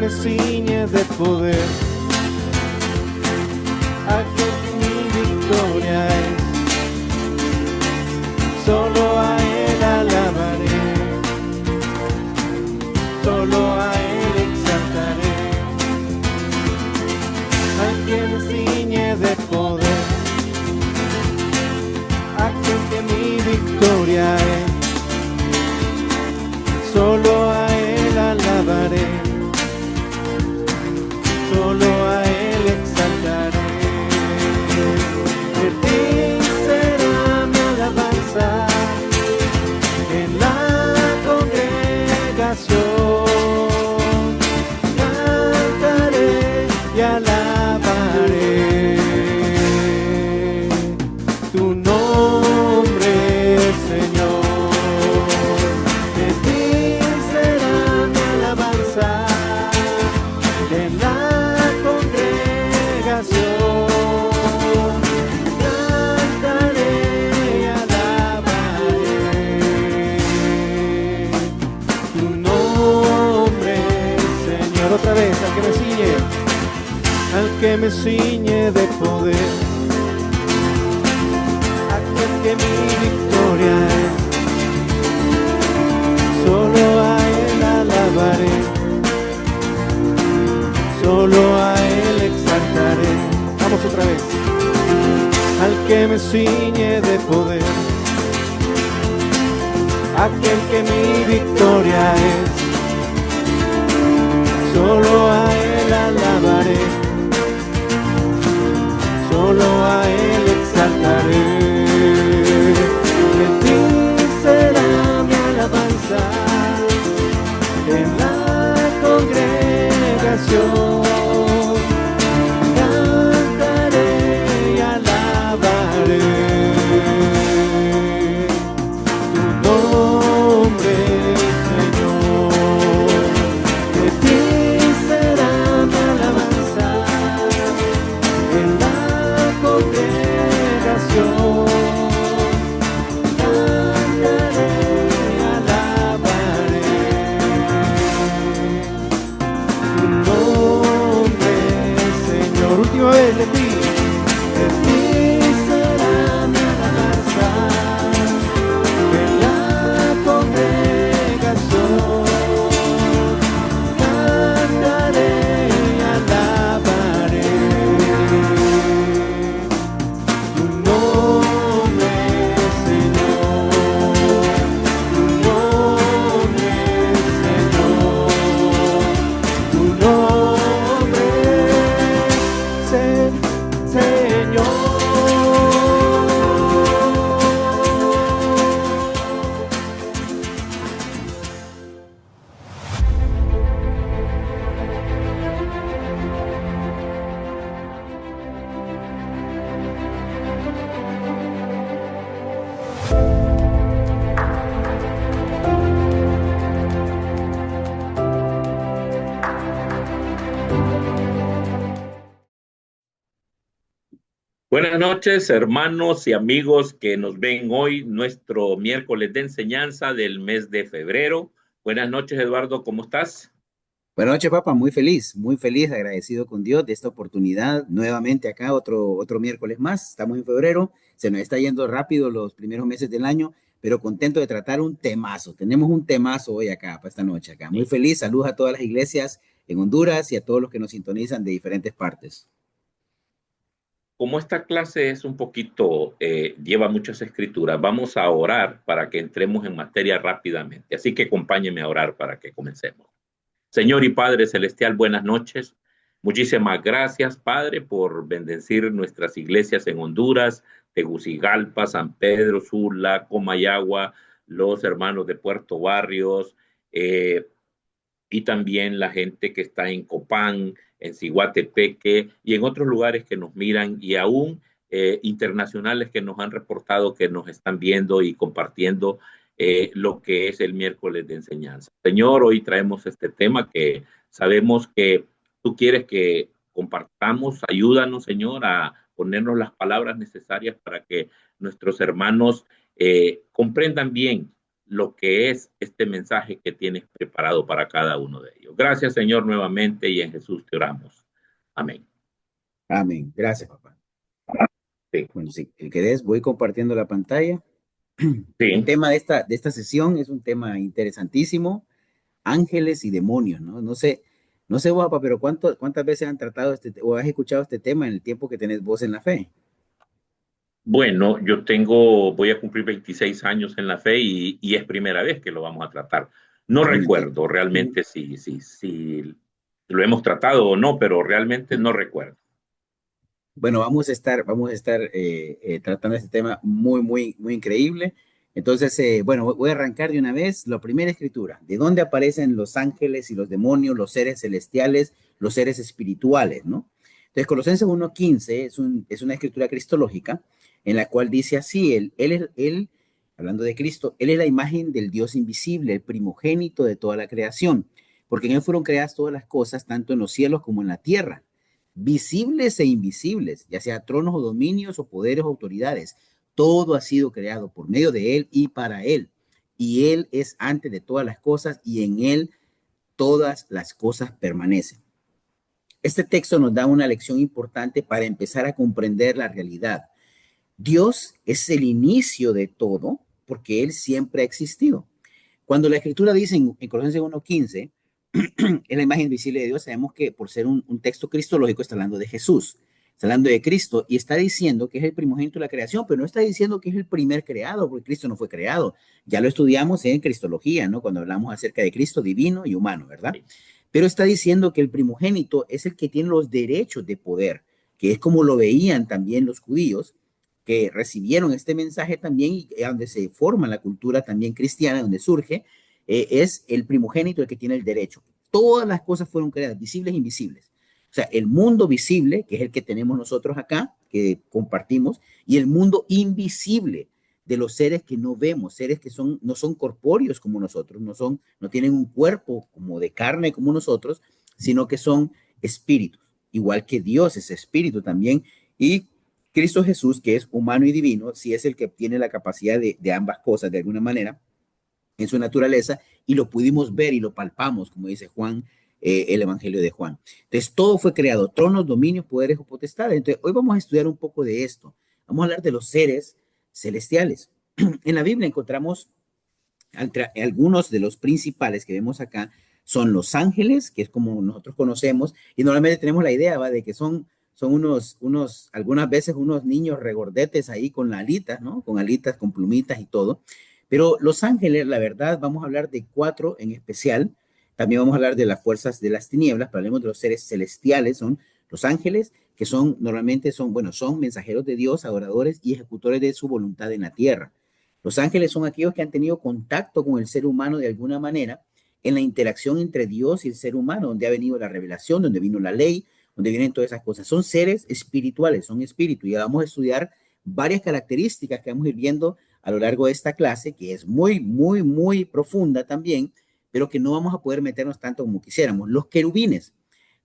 me ciñe de poder, aquel que mi victoria es. Solo a Él alabaré, solo a Él exaltaré, al que me ciñe de poder, aquel que mi victoria es. Solo a Él alabaré, solo a Él exaltaré. De ti será mi alabanza en la congregación. Cantaré y alabaré tu nombre, Señor. De ti será mi alabanza en la congregación. Cantaré y alabaré tu nombre, Señor. Otra vez, al que me ciñe de poder, aquel que mi victoria es. Solo a Él alabaré, solo a Él exaltaré. Vamos otra vez. Al que me ciñe de poder, aquel que mi victoria es. Solo a Él alabaré, solo a Él exaltaré. De ti será mi alabanza en la congregación. Cantaré y alabaré tu nombre, Señor. De ti será mi alabanza en la congregación. Cantaré y alabaré tu nombre, Señor. Última vez, de ti será mi alabanza en la congregación. Cantaré y alabaré tu nombre, Señor. Tu nombre, Señor. Tu nombre, Señor. Buenas noches, hermanos y amigos que nos ven hoy, nuestro miércoles de enseñanza del mes de febrero. Buenas noches, Eduardo, ¿cómo estás? Buenas noches, papá. Muy feliz, agradecido con Dios de esta oportunidad. Nuevamente acá, otro miércoles más. Estamos en febrero. Se nos está yendo rápido los primeros meses del año, pero contento de tratar un temazo. Tenemos un temazo hoy acá, para esta noche acá. Muy feliz. Saludos a todas las iglesias en Honduras y a todos los que nos sintonizan de diferentes partes. Como esta clase es un poquito, lleva muchas escrituras, vamos a orar para que entremos en materia rápidamente. Así que acompáñeme a orar para que comencemos. Señor y Padre Celestial, buenas noches. Muchísimas gracias, Padre, por bendecir nuestras iglesias en Honduras, Tegucigalpa, San Pedro Sula, Comayagua, los hermanos de Puerto Barrios, y también la gente que está en Copán, en Ciguatepeque y en otros lugares que nos miran y aún internacionales que nos han reportado que nos están viendo y compartiendo lo que es el miércoles de enseñanza. Señor, hoy traemos este tema que sabemos que tú quieres que compartamos. Ayúdanos, Señor, a ponernos las palabras necesarias para que nuestros hermanos comprendan bien lo que es este mensaje que tienes preparado para cada uno de ellos. Gracias, Señor, nuevamente, y en Jesús te oramos. Amén. Amén. Gracias, papá. Sí. Bueno, si querés, voy compartiendo la pantalla. El Sí. tema de esta sesión es un tema interesantísimo, ángeles y demonios, ¿no? No sé, papá, pero ¿cuántas veces han tratado o has escuchado este tema en el tiempo que tenés vos en la fe? Bueno, voy a cumplir 26 años en la fe y es primera vez que lo vamos a tratar. No Bueno, recuerdo realmente si lo hemos tratado o no, pero realmente no recuerdo. bueno, vamos a estar tratando este tema muy increíble. Entonces, bueno, voy a arrancar de una vez. La primera escritura, ¿de dónde aparecen los ángeles y los demonios, los seres celestiales, los seres espirituales, ¿no? Entonces, Colosenses 1:15 es una escritura cristológica en la cual dice así, hablando de Cristo, Él es la imagen del Dios invisible, el primogénito de toda la creación, porque en Él fueron creadas todas las cosas, tanto en los cielos como en la tierra, visibles e invisibles, ya sea tronos o dominios o poderes o autoridades. Todo ha sido creado por medio de Él y para Él. Y Él es antes de todas las cosas y en Él todas las cosas permanecen. Este texto nos da una lección importante para empezar a comprender la realidad. Dios es el inicio de todo porque Él siempre ha existido. Cuando la escritura dice en Colosenses 1:15, es la imagen visible de Dios, sabemos que por ser un texto cristológico está hablando de Jesús, está hablando de Cristo y está diciendo que es el primogénito de la creación, pero no está diciendo que es el primer creado, porque Cristo no fue creado. Ya lo estudiamos en Cristología, ¿no? Cuando hablamos acerca de Cristo divino y humano, ¿verdad? Pero está diciendo que el primogénito es el que tiene los derechos de poder, que es como lo veían también los judíos, que recibieron este mensaje también y donde se forma la cultura también cristiana, donde surge, es el primogénito el que tiene el derecho. Todas las cosas fueron creadas, visibles e invisibles. O sea, el mundo visible, que es el que tenemos nosotros acá, que compartimos, y el mundo invisible de los seres que no vemos, seres que no son corpóreos como nosotros, no tienen un cuerpo como de carne como nosotros, sino que son espíritus, igual que Dios es espíritu también, y Cristo Jesús, que es humano y divino, sí es el que tiene la capacidad de ambas cosas de alguna manera en su naturaleza, y lo pudimos ver y lo palpamos, como dice Juan, el Evangelio de Juan. Entonces, todo fue creado, tronos, dominios, poderes o potestades. Entonces, hoy vamos a estudiar un poco de esto. Vamos a hablar de los seres celestiales. En la Biblia encontramos algunos de los principales que vemos acá, son los ángeles, que es como nosotros conocemos, y normalmente tenemos la idea, ¿va? De que son algunas veces unos niños regordetes ahí con alitas, ¿no? Con alitas, con plumitas y todo. Pero los ángeles, la verdad, vamos a hablar de 4 en especial. También vamos a hablar de las fuerzas de las tinieblas, pero hablemos de los seres celestiales, son los ángeles, que normalmente son mensajeros de Dios, adoradores y ejecutores de su voluntad en la tierra. Los ángeles son aquellos que han tenido contacto con el ser humano de alguna manera en la interacción entre Dios y el ser humano, donde ha venido la revelación, donde vino la ley, donde vienen todas esas cosas. Son seres espirituales, son espíritus. Y vamos a estudiar varias características que vamos a ir viendo a lo largo de esta clase, que es muy profunda también, pero que no vamos a poder meternos tanto como quisiéramos. Los querubines.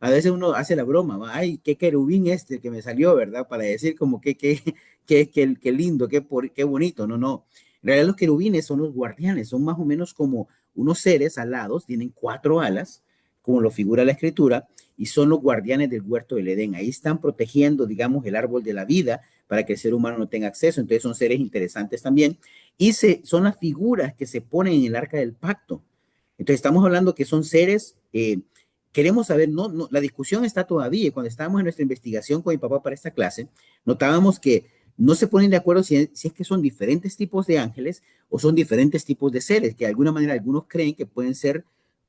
A veces uno hace la broma, ¿va? Ay, qué querubín este que me salió, ¿verdad? Para decir como qué lindo, qué bonito. No. En realidad los querubines son los guardianes, son más o menos como unos seres alados, tienen 4 alas, como lo figura la escritura, y son los guardianes del huerto del Edén. Ahí están protegiendo, digamos, el árbol de la vida para que el ser humano no tenga acceso. Entonces son seres interesantes también. Y son las figuras que se ponen en el arca del pacto. Entonces estamos hablando que son seres, queremos saber, no, la discusión está todavía. Cuando estábamos en nuestra investigación con mi papá para esta clase, notábamos que no se ponen de acuerdo si es que son diferentes tipos de ángeles o son diferentes tipos de seres, que de alguna manera algunos creen que pueden ser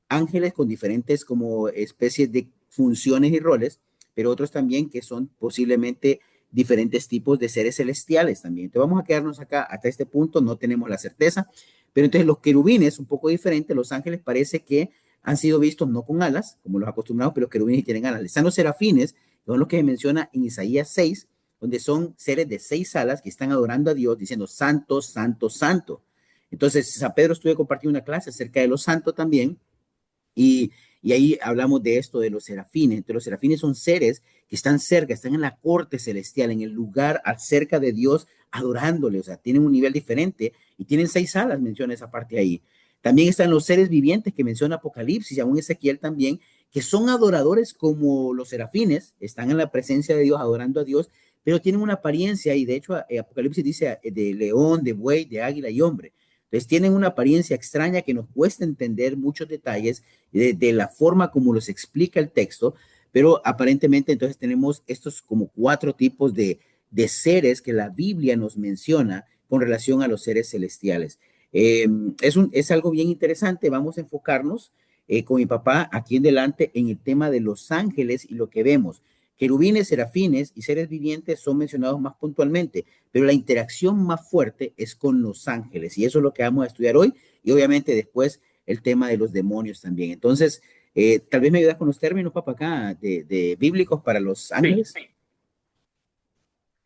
ángeles con diferentes como especies de funciones y roles, pero otros también que son posiblemente diferentes tipos de seres celestiales también. Entonces vamos a quedarnos acá hasta este punto, no tenemos la certeza, pero entonces los querubines un poco diferente, los ángeles parece que han sido vistos no con alas, como los acostumbrados, pero los querubines tienen alas. Están los serafines, que son los que menciona en Isaías 6, donde son seres de 6 alas que están adorando a Dios, diciendo santo, santo, santo. Entonces, San Pedro estuve compartiendo una clase acerca de los santos también, y ahí hablamos de esto de los serafines. Entonces, los serafines son seres que están cerca, están en la corte celestial, en el lugar cerca de Dios, adorándole, o sea, tienen un nivel diferente y tienen 6 alas, menciona esa parte ahí. También están los seres vivientes que menciona Apocalipsis, y aún Ezequiel también, que son adoradores como los serafines, están en la presencia de Dios, adorando a Dios, pero tienen una apariencia, y de hecho Apocalipsis dice de león, de buey, de águila y hombre. Entonces tienen una apariencia extraña que nos cuesta entender muchos detalles de la forma como los explica el texto, pero aparentemente entonces tenemos estos como 4 tipos de seres que la Biblia nos menciona con relación a los seres celestiales. Es algo bien interesante. Vamos a enfocarnos con mi papá aquí en delante en el tema de los ángeles y lo que vemos. Querubines, serafines y seres vivientes son mencionados más puntualmente, pero la interacción más fuerte es con los ángeles, y eso es lo que vamos a estudiar hoy, y obviamente después el tema de los demonios también. Entonces, tal vez me ayudas con los términos, papá, acá de bíblicos para los Sí, ángeles.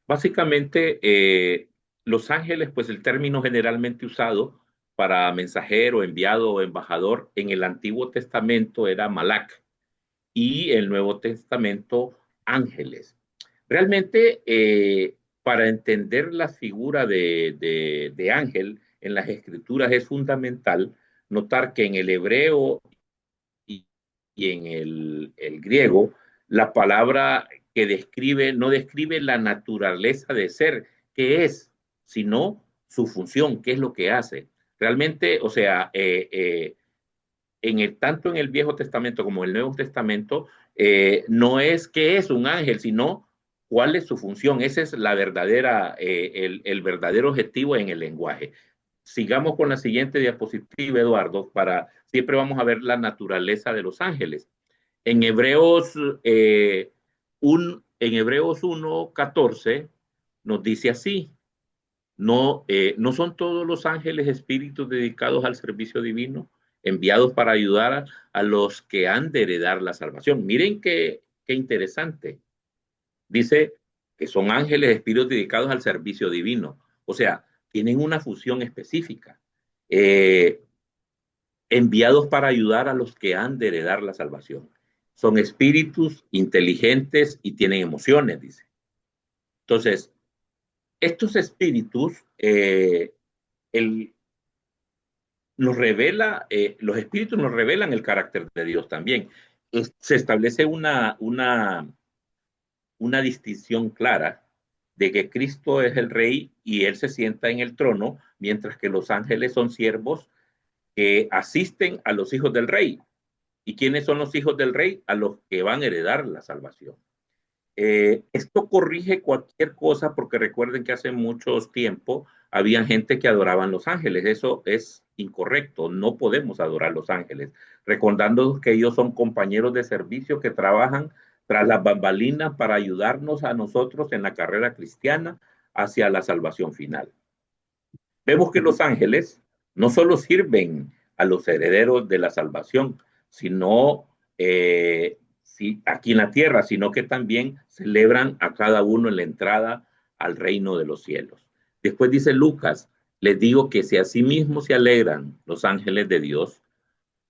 básicamente, los ángeles, pues el término generalmente usado para mensajero, enviado o embajador en el Antiguo Testamento era malak y el Nuevo Testamento ángeles. Realmente, para entender la figura de ángel en las escrituras es fundamental notar que en el hebreo y, y en el griego, la palabra que describe no describe la naturaleza de ser, qué es, sino su función, qué es lo que hace. Realmente, o sea, tanto en el Viejo Testamento como en el Nuevo Testamento, no es qué es un ángel, sino cuál es su función. Ese es el verdadero objetivo en el lenguaje. Sigamos con la siguiente diapositiva, Eduardo, para siempre vamos a ver la naturaleza de los ángeles. En Hebreos, en Hebreos 1:14 nos dice así: no son todos los ángeles espíritus dedicados al servicio divino, enviados para ayudar a los que han de heredar la salvación. Miren qué interesante. Dice que son ángeles espíritus dedicados al servicio divino. O sea, tienen una función específica. Eh, Enviados para ayudar a los que han de heredar la salvación. Son espíritus inteligentes y tienen emociones, dice. Entonces, estos espíritus, el, los espíritus nos revelan el carácter de Dios también. Se establece una distinción clara de que Cristo es el rey y él se sienta en el trono, mientras que los ángeles son siervos que asisten a los hijos del rey. ¿Y quiénes son los hijos del rey? A los que van a heredar la salvación. Esto corrige cualquier cosa, porque recuerden que hace mucho tiempo había gente que adoraban los ángeles. Eso es incorrecto. No podemos adorar los ángeles, recordando que ellos son compañeros de servicio que trabajan tras las bambalinas para ayudarnos a nosotros en la carrera cristiana hacia la salvación final. Vemos que los ángeles no solo sirven a los herederos de la salvación, sino aquí en la tierra, sino que también celebran a cada uno en la entrada al reino de los cielos. Después dice Lucas: les digo que si a sí mismos se alegran los ángeles de Dios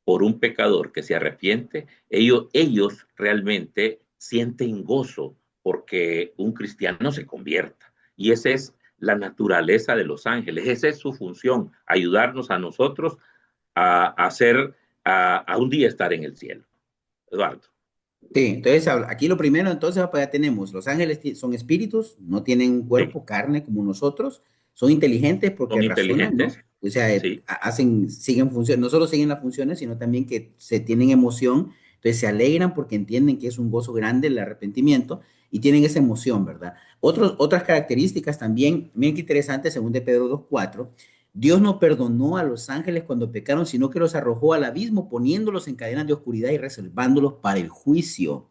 por un pecador que se arrepiente, ellos realmente sienten gozo porque un cristiano se convierta. Y esa es la naturaleza de los ángeles, esa es su función, ayudarnos a nosotros a un día estar en el cielo. Eduardo. Sí, entonces aquí lo primero, entonces, papá, ya tenemos, los ángeles son espíritus, no tienen un Sí, cuerpo, carne como nosotros, son inteligentes porque son razonan, ¿no? inteligentes. O sea, Sí, siguen funciones, no solo siguen las funciones, sino también que se tienen emoción, entonces se alegran porque entienden que es un gozo grande el arrepentimiento y tienen esa emoción, ¿verdad? Otras características también, miren qué interesante, según de Pedro 2:4, Dios no perdonó a los ángeles cuando pecaron, sino que los arrojó al abismo, poniéndolos en cadenas de oscuridad y reservándolos para el juicio.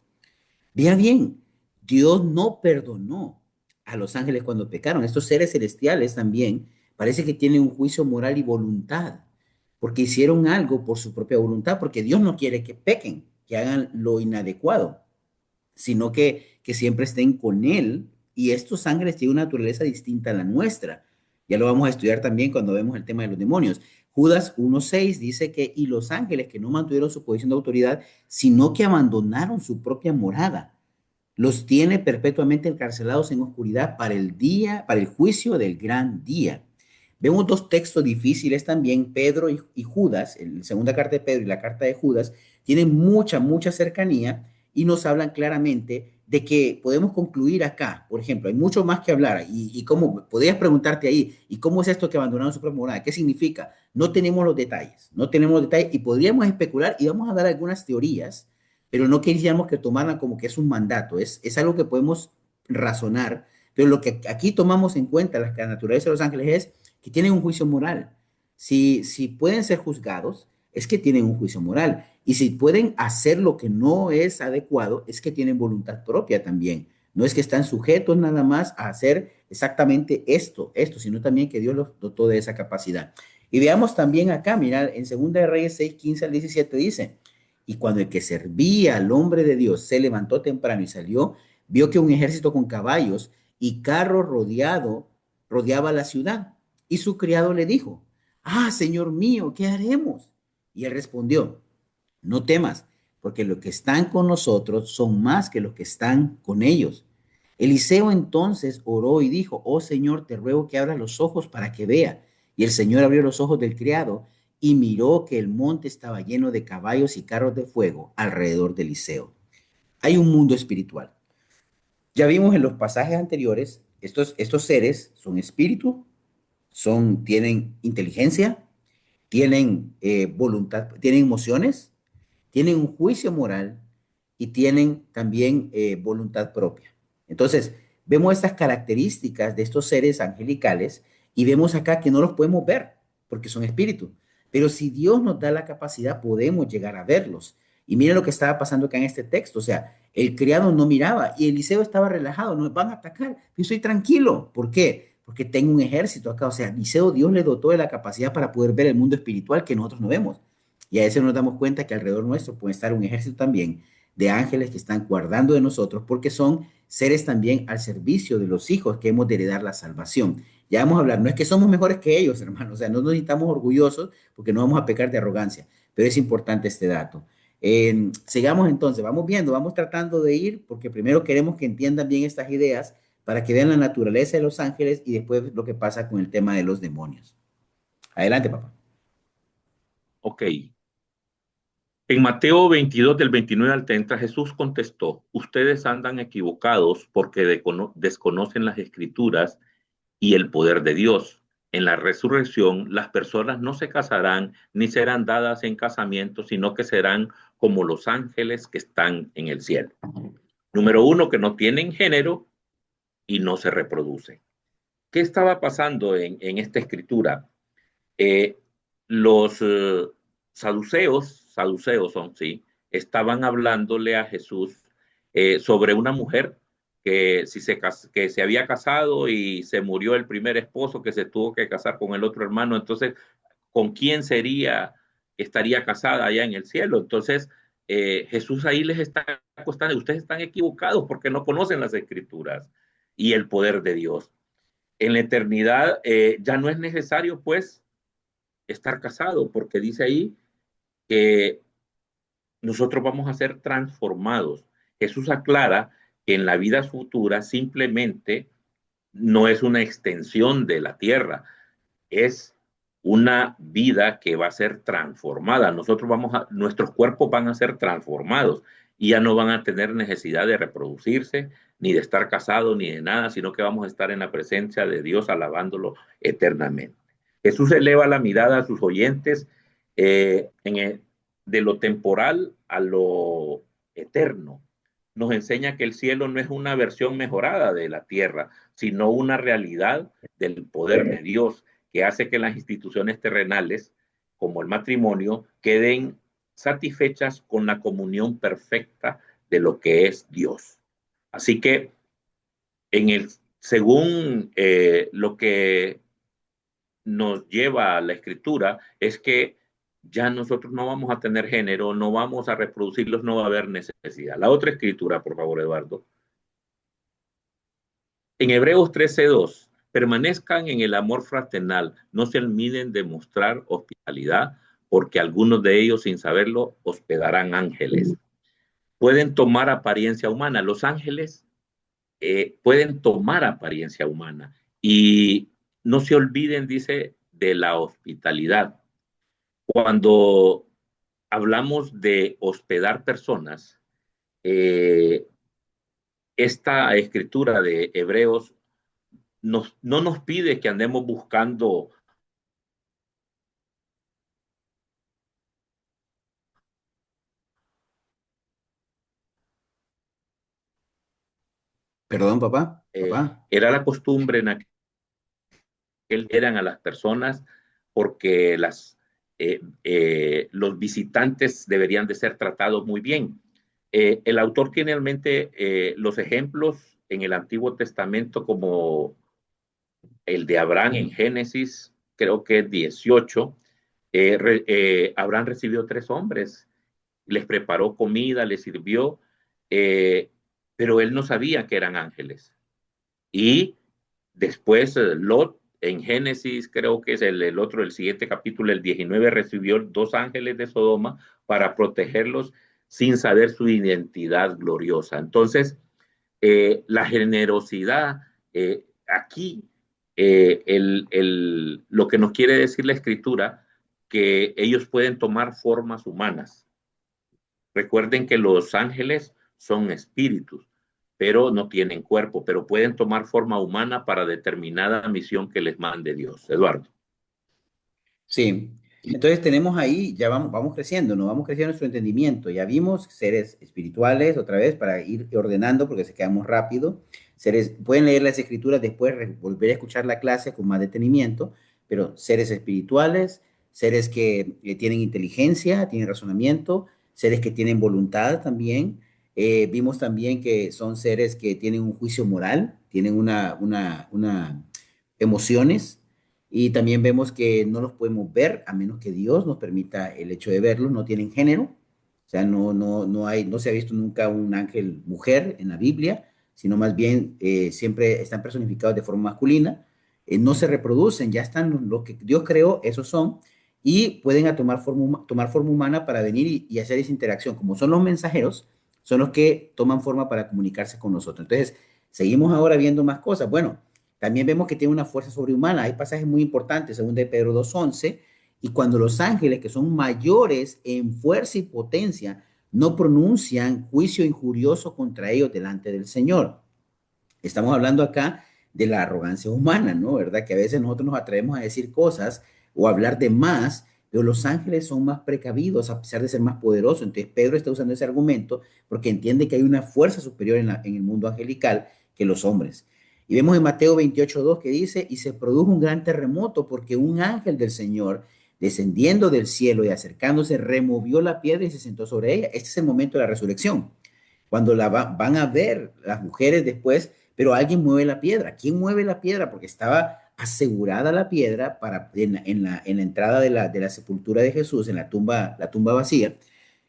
Vea bien, Dios no perdonó a los ángeles cuando pecaron. Estos seres celestiales también parece que tienen un juicio moral y voluntad, porque hicieron algo por su propia voluntad, porque Dios no quiere que pequen, que hagan lo inadecuado, sino que siempre estén con Él. Y estos ángeles tienen una naturaleza distinta a la nuestra. Ya lo vamos a estudiar también cuando vemos el tema de los demonios. Judas 1:6 dice que, y los ángeles que no mantuvieron su posición de autoridad, sino que abandonaron su propia morada. los tiene perpetuamente encarcelados en oscuridad para el día, para el juicio del gran día. Vemos dos textos difíciles también, Pedro y Judas, la segunda carta de Pedro y la carta de Judas, tienen mucha cercanía y nos hablan claramente de que podemos concluir acá. Por ejemplo, hay mucho más que hablar y cómo, podrías preguntarte ahí, ¿y cómo es esto que abandonaron su propia morada? ¿Qué significa? No tenemos los detalles, no tenemos los detalles y podríamos especular y vamos a dar algunas teorías, pero no queríamos que tomaran como que es un mandato, es algo que podemos razonar, pero lo que aquí tomamos en cuenta, la naturaleza de los ángeles es que tienen un juicio moral. Si pueden ser juzgados, es que tienen un juicio moral. Y si pueden hacer lo que no es adecuado, es que tienen voluntad propia también. No es que están sujetos nada más a hacer exactamente esto, sino también que Dios los dotó de esa capacidad. Y veamos también acá, mirad, en 2 de Reyes 6, 15 al 17 dice, y cuando el que servía al hombre de Dios se levantó temprano y salió, vio que un ejército con caballos y carro rodeaba la ciudad. Y su criado le dijo, ah, señor mío, ¿qué haremos? Y él respondió, no temas, porque los que están con nosotros son más que los que están con ellos. Eliseo entonces oró y dijo, oh Señor, te ruego que abras los ojos para que vea. Y el Señor abrió los ojos del criado y miró que el monte estaba lleno de caballos y carros de fuego alrededor de Eliseo. Hay un mundo espiritual. Ya vimos en los pasajes anteriores, estos seres son espíritu, tienen inteligencia, tienen voluntad, tienen emociones, tienen un juicio moral y tienen también voluntad propia. Entonces, vemos estas características de estos seres angelicales y vemos acá que no los podemos ver porque son espíritus. Pero si Dios nos da la capacidad, podemos llegar a verlos. Y miren lo que estaba pasando acá en este texto. O sea, el criado no miraba y Eliseo estaba relajado. Nos van a atacar. Yo estoy tranquilo. ¿Por qué? Porque tengo un ejército acá. O sea, Eliseo, Dios le dotó de la capacidad para poder ver el mundo espiritual que nosotros no vemos. Y a veces nos damos cuenta que alrededor nuestro puede estar un ejército también de ángeles que están guardando de nosotros porque son seres también al servicio de los hijos que hemos de heredar la salvación. Ya vamos a hablar, no es que somos mejores que ellos, hermanos, o sea, no nos necesitamos orgullosos porque no vamos a pecar de arrogancia, pero es importante este dato. Sigamos entonces, vamos viendo, vamos tratando de ir porque primero queremos que entiendan bien estas ideas para que vean la naturaleza de los ángeles y después lo que pasa con el tema de los demonios. Adelante, papá. Ok. En Mateo 22, del 29 al 30, Jesús contestó, ustedes andan equivocados porque desconocen las escrituras y el poder de Dios. En la resurrección, las personas no se casarán ni serán dadas en casamiento, sino que serán como los ángeles que están en el cielo. Número uno, que no tienen género y no se reproducen. ¿Qué estaba pasando en esta escritura? Los saduceos son, sí, estaban hablándole a Jesús sobre una mujer que se había casado y se murió el primer esposo, que se tuvo que casar con el otro hermano, entonces, ¿con quién estaría casada allá en el cielo? Entonces, Jesús ahí les está acostando, ustedes están equivocados porque no conocen las escrituras y el poder de Dios. En la eternidad ya no es necesario, pues, estar casado, porque dice ahí que nosotros vamos a ser transformados. Jesús aclara que en la vida futura simplemente no es una extensión de la tierra, es una vida que va a ser transformada. Nuestros cuerpos van a ser transformados y ya no van a tener necesidad de reproducirse, ni de estar casados, ni de nada, sino que vamos a estar en la presencia de Dios alabándolo eternamente. Jesús eleva la mirada a sus oyentes de lo temporal a lo eterno. Nos enseña que el cielo no es una versión mejorada de la tierra, sino una realidad del poder de Dios que hace que las instituciones terrenales, como el matrimonio, queden satisfechas con la comunión perfecta de lo que es Dios. Así que, según lo que nos lleva a la escritura, es que ya nosotros no vamos a tener género, no vamos a reproducirlos, no va a haber necesidad. La otra escritura, por favor, Eduardo. En Hebreos 13:2, permanezcan en el amor fraternal, no se olviden de mostrar hospitalidad, porque algunos de ellos, sin saberlo, hospedarán ángeles. pueden tomar apariencia humana. Los ángeles pueden tomar apariencia humana. Y no se olviden, dice, de la hospitalidad. Cuando hablamos de hospedar personas, eh, esta escritura de Hebreos no nos pide que andemos buscando. Perdón, papá, papá. Era la costumbre en aquel eran a las personas porque los visitantes deberían de ser tratados muy bien. El autor tiene en mente los ejemplos en el Antiguo Testamento como el de Abraham en Génesis, creo que es 18. Abraham recibió 3 hombres, les preparó comida, les sirvió, pero él no sabía que eran ángeles. Y después Lot en Génesis, creo que es el siguiente capítulo, el 19, recibió 2 ángeles de Sodoma para protegerlos sin saber su identidad gloriosa. Entonces, la generosidad aquí, lo que nos quiere decir la escritura, que ellos pueden tomar formas humanas. Recuerden que los ángeles son espíritus, pero no tienen cuerpo, pero pueden tomar forma humana para determinada misión que les mande Dios. Eduardo. Sí, entonces tenemos ahí, ya vamos creciendo, ¿no? Vamos creciendo nuestro entendimiento. Ya vimos seres espirituales, otra vez, para ir ordenando, porque se quedamos rápido. Seres, pueden leer las escrituras después, volver a escuchar la clase con más detenimiento, pero seres espirituales, seres que tienen inteligencia, tienen razonamiento, seres que tienen voluntad también. Vimos también que son seres que tienen un juicio moral, tienen una emociones y también vemos que no los podemos ver a menos que Dios nos permita el hecho de verlos, no tienen género, o sea, no se ha visto nunca un ángel mujer en la Biblia, sino más bien siempre están personificados de forma masculina, no se reproducen, ya están lo que Dios creó, esos son, y pueden tomar forma humana para venir y hacer esa interacción. Como son los mensajeros, son los que toman forma para comunicarse con nosotros. Entonces, seguimos ahora viendo más cosas. Bueno, también vemos que tiene una fuerza sobrehumana. Hay pasajes muy importantes, según de Pedro 2:11, y cuando los ángeles, que son mayores en fuerza y potencia, no pronuncian juicio injurioso contra ellos delante del Señor. Estamos hablando acá de la arrogancia humana, ¿no? ¿Verdad? Que a veces nosotros nos atrevemos a decir cosas o a hablar de más, pero los ángeles son más precavidos a pesar de ser más poderosos. Entonces Pedro está usando ese argumento porque entiende que hay una fuerza superior en el mundo angelical que los hombres. Y vemos en Mateo 28:2 que dice, y se produjo un gran terremoto porque un ángel del Señor, descendiendo del cielo y acercándose, removió la piedra y se sentó sobre ella. Este es el momento de la resurrección, cuando van a ver las mujeres después, pero alguien mueve la piedra. ¿Quién mueve la piedra? Porque estaba asegurada la piedra en la entrada de la sepultura de Jesús, en la tumba vacía.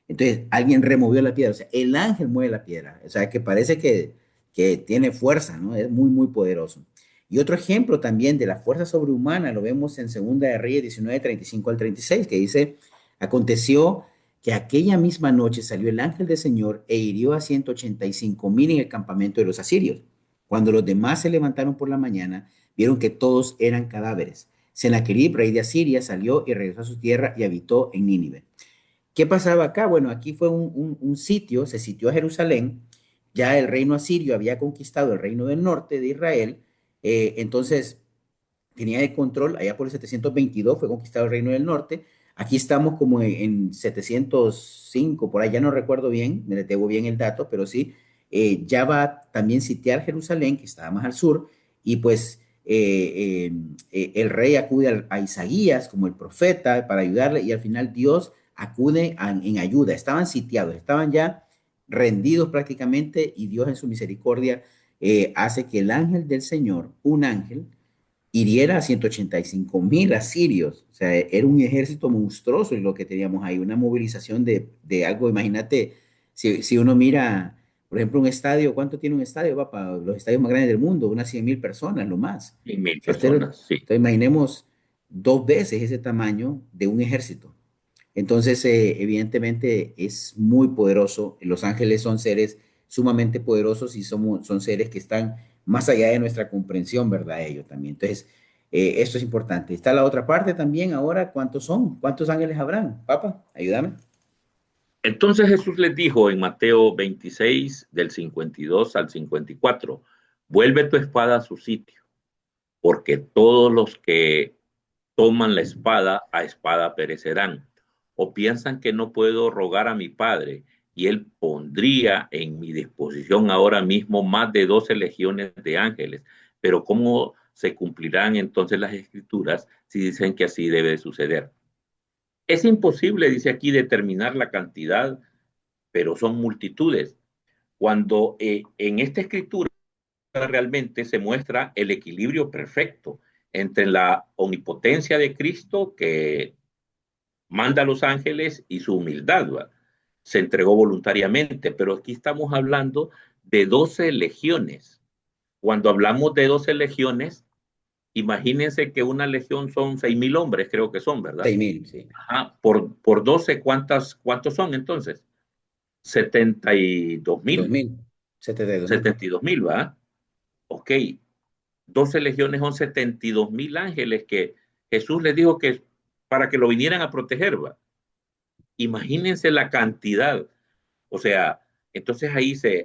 Entonces, alguien removió la piedra, o sea, el ángel mueve la piedra, o sea, que parece que tiene fuerza, ¿no? Es muy, muy poderoso. Y otro ejemplo también de la fuerza sobrehumana lo vemos en Segunda de Reyes 19:35 al 36, que dice, aconteció que aquella misma noche salió el ángel del Señor e hirió a 185,000 en el campamento de los asirios. Cuando los demás se levantaron por la mañana, vieron que todos eran cadáveres. Sennacherib, rey de Asiria, salió y regresó a su tierra y habitó en Nínive. ¿Qué pasaba acá? Bueno, aquí fue un sitio, se sitió a Jerusalén, ya el reino asirio había conquistado el reino del norte de Israel, entonces tenía el control, allá por el 722 fue conquistado el reino del norte, aquí estamos como en 705, por allá ya no recuerdo bien, me debo bien el dato, pero sí, ya va a también sitiar Jerusalén, que estaba más al sur, y pues el rey acude a Isaías como el profeta para ayudarle, y al final Dios acude en ayuda. Estaban sitiados, estaban ya rendidos prácticamente, y Dios en su misericordia hace que el ángel del Señor, un ángel, hiriera a 185,000 asirios. O sea, era un ejército monstruoso lo que teníamos ahí, una movilización de algo. Imagínate, si uno mira, por ejemplo, un estadio, ¿cuánto tiene un estadio, papá? Los estadios más grandes del mundo, unas 100,000 personas, lo más. Y mil O sea, personas, sí. entonces imaginemos 2 veces ese tamaño de un ejército. Entonces, evidentemente es muy poderoso. Los ángeles son seres sumamente poderosos y son seres que están más allá de nuestra comprensión, ¿verdad? Ellos también. Entonces, esto es importante. Está la otra parte también ahora. ¿Cuántos son? ¿Cuántos ángeles habrán? Papa, ayúdame. Entonces Jesús les dijo en Mateo 26, del 52 al 54, vuelve tu espada a su sitio, porque todos los que toman la espada, a espada perecerán. O piensan que no puedo rogar a mi Padre, y Él pondría en mi disposición ahora mismo más de 12 legiones de ángeles. Pero ¿cómo se cumplirán entonces las escrituras si dicen que así debe de suceder? Es imposible, dice aquí, determinar la cantidad, pero son multitudes. Cuando en esta escritura realmente se muestra el equilibrio perfecto entre la omnipotencia de Cristo, que manda a los ángeles, y su humildad, ¿va? Se entregó voluntariamente, pero aquí estamos hablando de 12 legiones. Cuando hablamos de 12 legiones, imagínense que una legión son 6,000 hombres, creo que son, ¿verdad? 6.000, sí. Ajá, por 12, ¿cuántos son entonces? 72,000. 2.000. 72.000. 72,000, ¿va? Ok, 12 legiones son 72,000 ángeles que Jesús les dijo que para que lo vinieran a proteger, ¿va? Imagínense la cantidad. O sea, entonces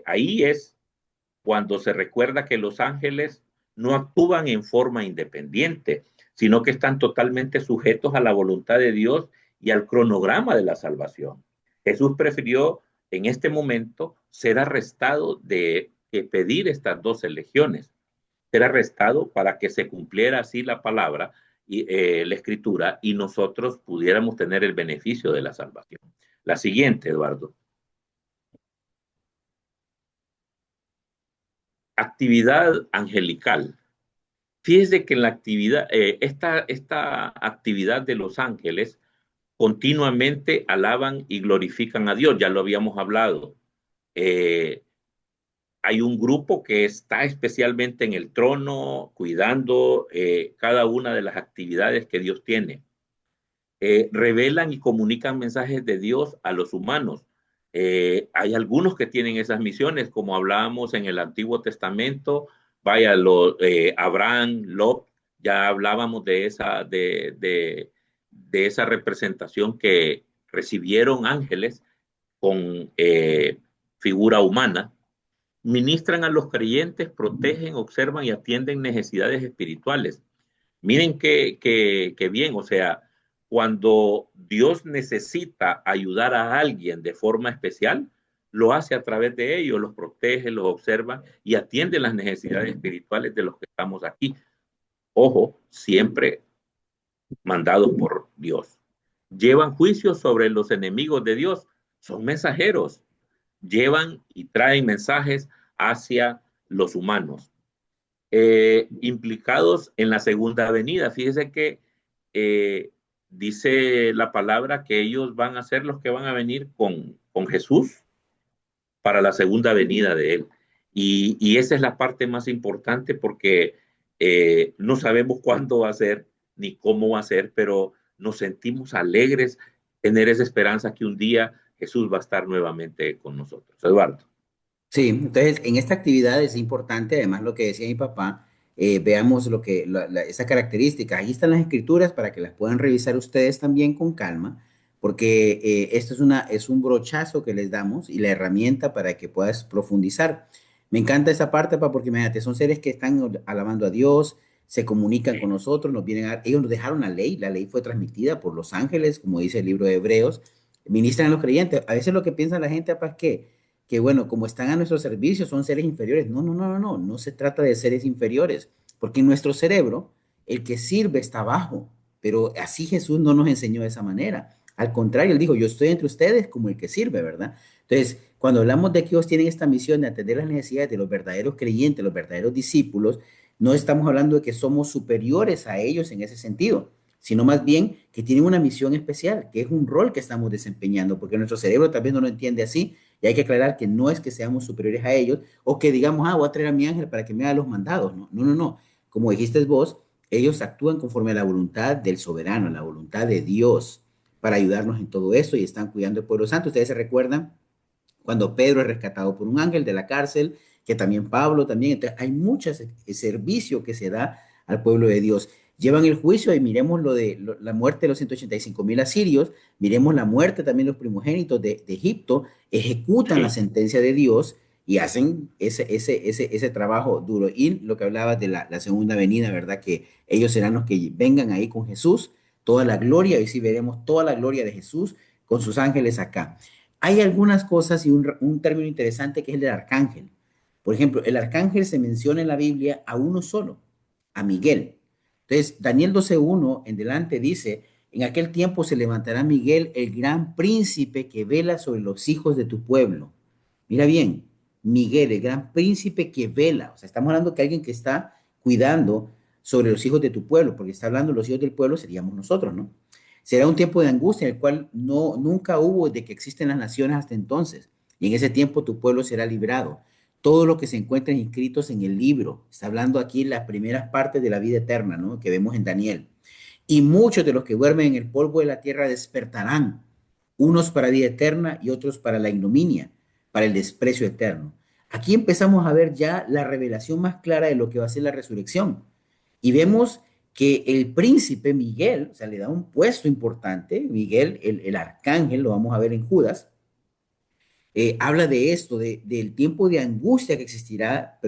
ahí es cuando se recuerda que los ángeles no actúan en forma independiente, sino que están totalmente sujetos a la voluntad de Dios y al cronograma de la salvación. Jesús prefirió en este momento ser arrestado de pedir estas 12 legiones, ser arrestado para que se cumpliera así la palabra y la escritura, y nosotros pudiéramos tener el beneficio de la salvación. La siguiente, Eduardo. Actividad angelical. Fíjese que en la actividad, esta actividad de los ángeles continuamente alaban y glorifican a Dios, ya lo habíamos hablado. Eh, Hay un grupo que está especialmente en el trono cuidando cada una de las actividades que Dios tiene. Revelan y comunican mensajes de Dios a los humanos. Hay algunos que tienen esas misiones, como hablábamos en el Antiguo Testamento, vaya, Abraham, Lot, ya hablábamos de esa representación que recibieron ángeles con figura humana. Ministran a los creyentes, protegen, observan y atienden necesidades espirituales. Miren qué bien, o sea, cuando Dios necesita ayudar a alguien de forma especial, lo hace a través de ellos, los protege, los observa y atiende las necesidades espirituales de los que estamos aquí. Ojo, siempre mandados por Dios. Llevan juicios sobre los enemigos de Dios, son mensajeros, llevan y traen mensajes hacia los humanos. Implicados en la segunda venida. Fíjese que dice la palabra que ellos van a ser los que van a venir con Jesús para la segunda venida de Él. Y esa es la parte más importante porque no sabemos cuándo va a ser ni cómo va a ser, pero nos sentimos alegres tener esa esperanza que un día Jesús va a estar nuevamente con nosotros. Eduardo. Sí, entonces en esta actividad es importante, además lo que decía mi papá, veamos esa característica. Ahí están las escrituras para que las puedan revisar ustedes también con calma, porque esto es un brochazo que les damos y la herramienta para que puedas profundizar. Me encanta esa parte, papá, porque imagínate, son seres que están alabando a Dios, se comunican con nosotros, ellos nos dejaron la ley fue transmitida por los ángeles, como dice el libro de Hebreos, ministran a los creyentes. A veces lo que piensa la gente, papá, es que bueno, como están a nuestro servicio, son seres inferiores. No, no, no, no, no, no se trata de seres inferiores, porque en nuestro cerebro, el que sirve está abajo, pero así Jesús no nos enseñó de esa manera. Al contrario, él dijo, yo estoy entre ustedes como el que sirve, ¿verdad? Entonces, cuando hablamos de que ellos tienen esta misión de atender las necesidades de los verdaderos creyentes, los verdaderos discípulos, no estamos hablando de que somos superiores a ellos en ese sentido, sino más bien que tienen una misión especial, que es un rol que estamos desempeñando, porque nuestro cerebro también no lo entiende así, y hay que aclarar que no es que seamos superiores a ellos o que digamos, voy a traer a mi ángel para que me haga los mandados. No, no, no, no. Como dijiste vos, ellos actúan conforme a la voluntad del soberano, a la voluntad de Dios. para ayudarnos en todo esto y están cuidando del pueblo santo. Ustedes se recuerdan cuando Pedro es rescatado por un ángel de la cárcel, que también Pablo también. Entonces, hay mucho servicio que se da al pueblo de Dios. Llevan el juicio y miremos la muerte de los 185,000 asirios, miremos la muerte también de los primogénitos de Egipto, ejecutan la Sí. sentencia de Dios y hacen ese trabajo duro. Y lo que hablabas de la segunda venida, ¿verdad? Que ellos serán los que vengan ahí con Jesús, toda la gloria, y sí veremos toda la gloria de Jesús con sus ángeles acá. Hay algunas cosas y un término interesante que es el del arcángel. Por ejemplo, el arcángel se menciona en la Biblia a uno solo, a Miguel. Entonces, Daniel 12:1 en delante dice, en aquel tiempo se levantará Miguel, el gran príncipe que vela sobre los hijos de tu pueblo. Mira bien, Miguel, el gran príncipe que vela. O sea, estamos hablando que alguien que está cuidando sobre los hijos de tu pueblo, porque está hablando de los hijos del pueblo, seríamos nosotros, ¿no? Será un tiempo de angustia en el cual nunca hubo de que existen las naciones hasta entonces. Y en ese tiempo tu pueblo será librado. Todo lo que se encuentren inscritos en el libro. Está hablando aquí las primeras partes de la vida eterna, ¿no? Que vemos en Daniel. Y muchos de los que duermen en el polvo de la tierra despertarán, unos para vida eterna y otros para la ignominia, para el desprecio eterno. Aquí empezamos a ver ya la revelación más clara de lo que va a ser la resurrección. Y vemos que el príncipe Miguel, o sea, le da un puesto importante, Miguel, el arcángel, lo vamos a ver en Judas, habla de esto, del tiempo de angustia que existirá,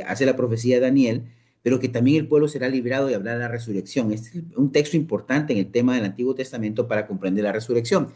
hace la profecía de Daniel, pero que también el pueblo será librado y hablar de la resurrección. Este es un texto importante en el tema del Antiguo Testamento para comprender la resurrección.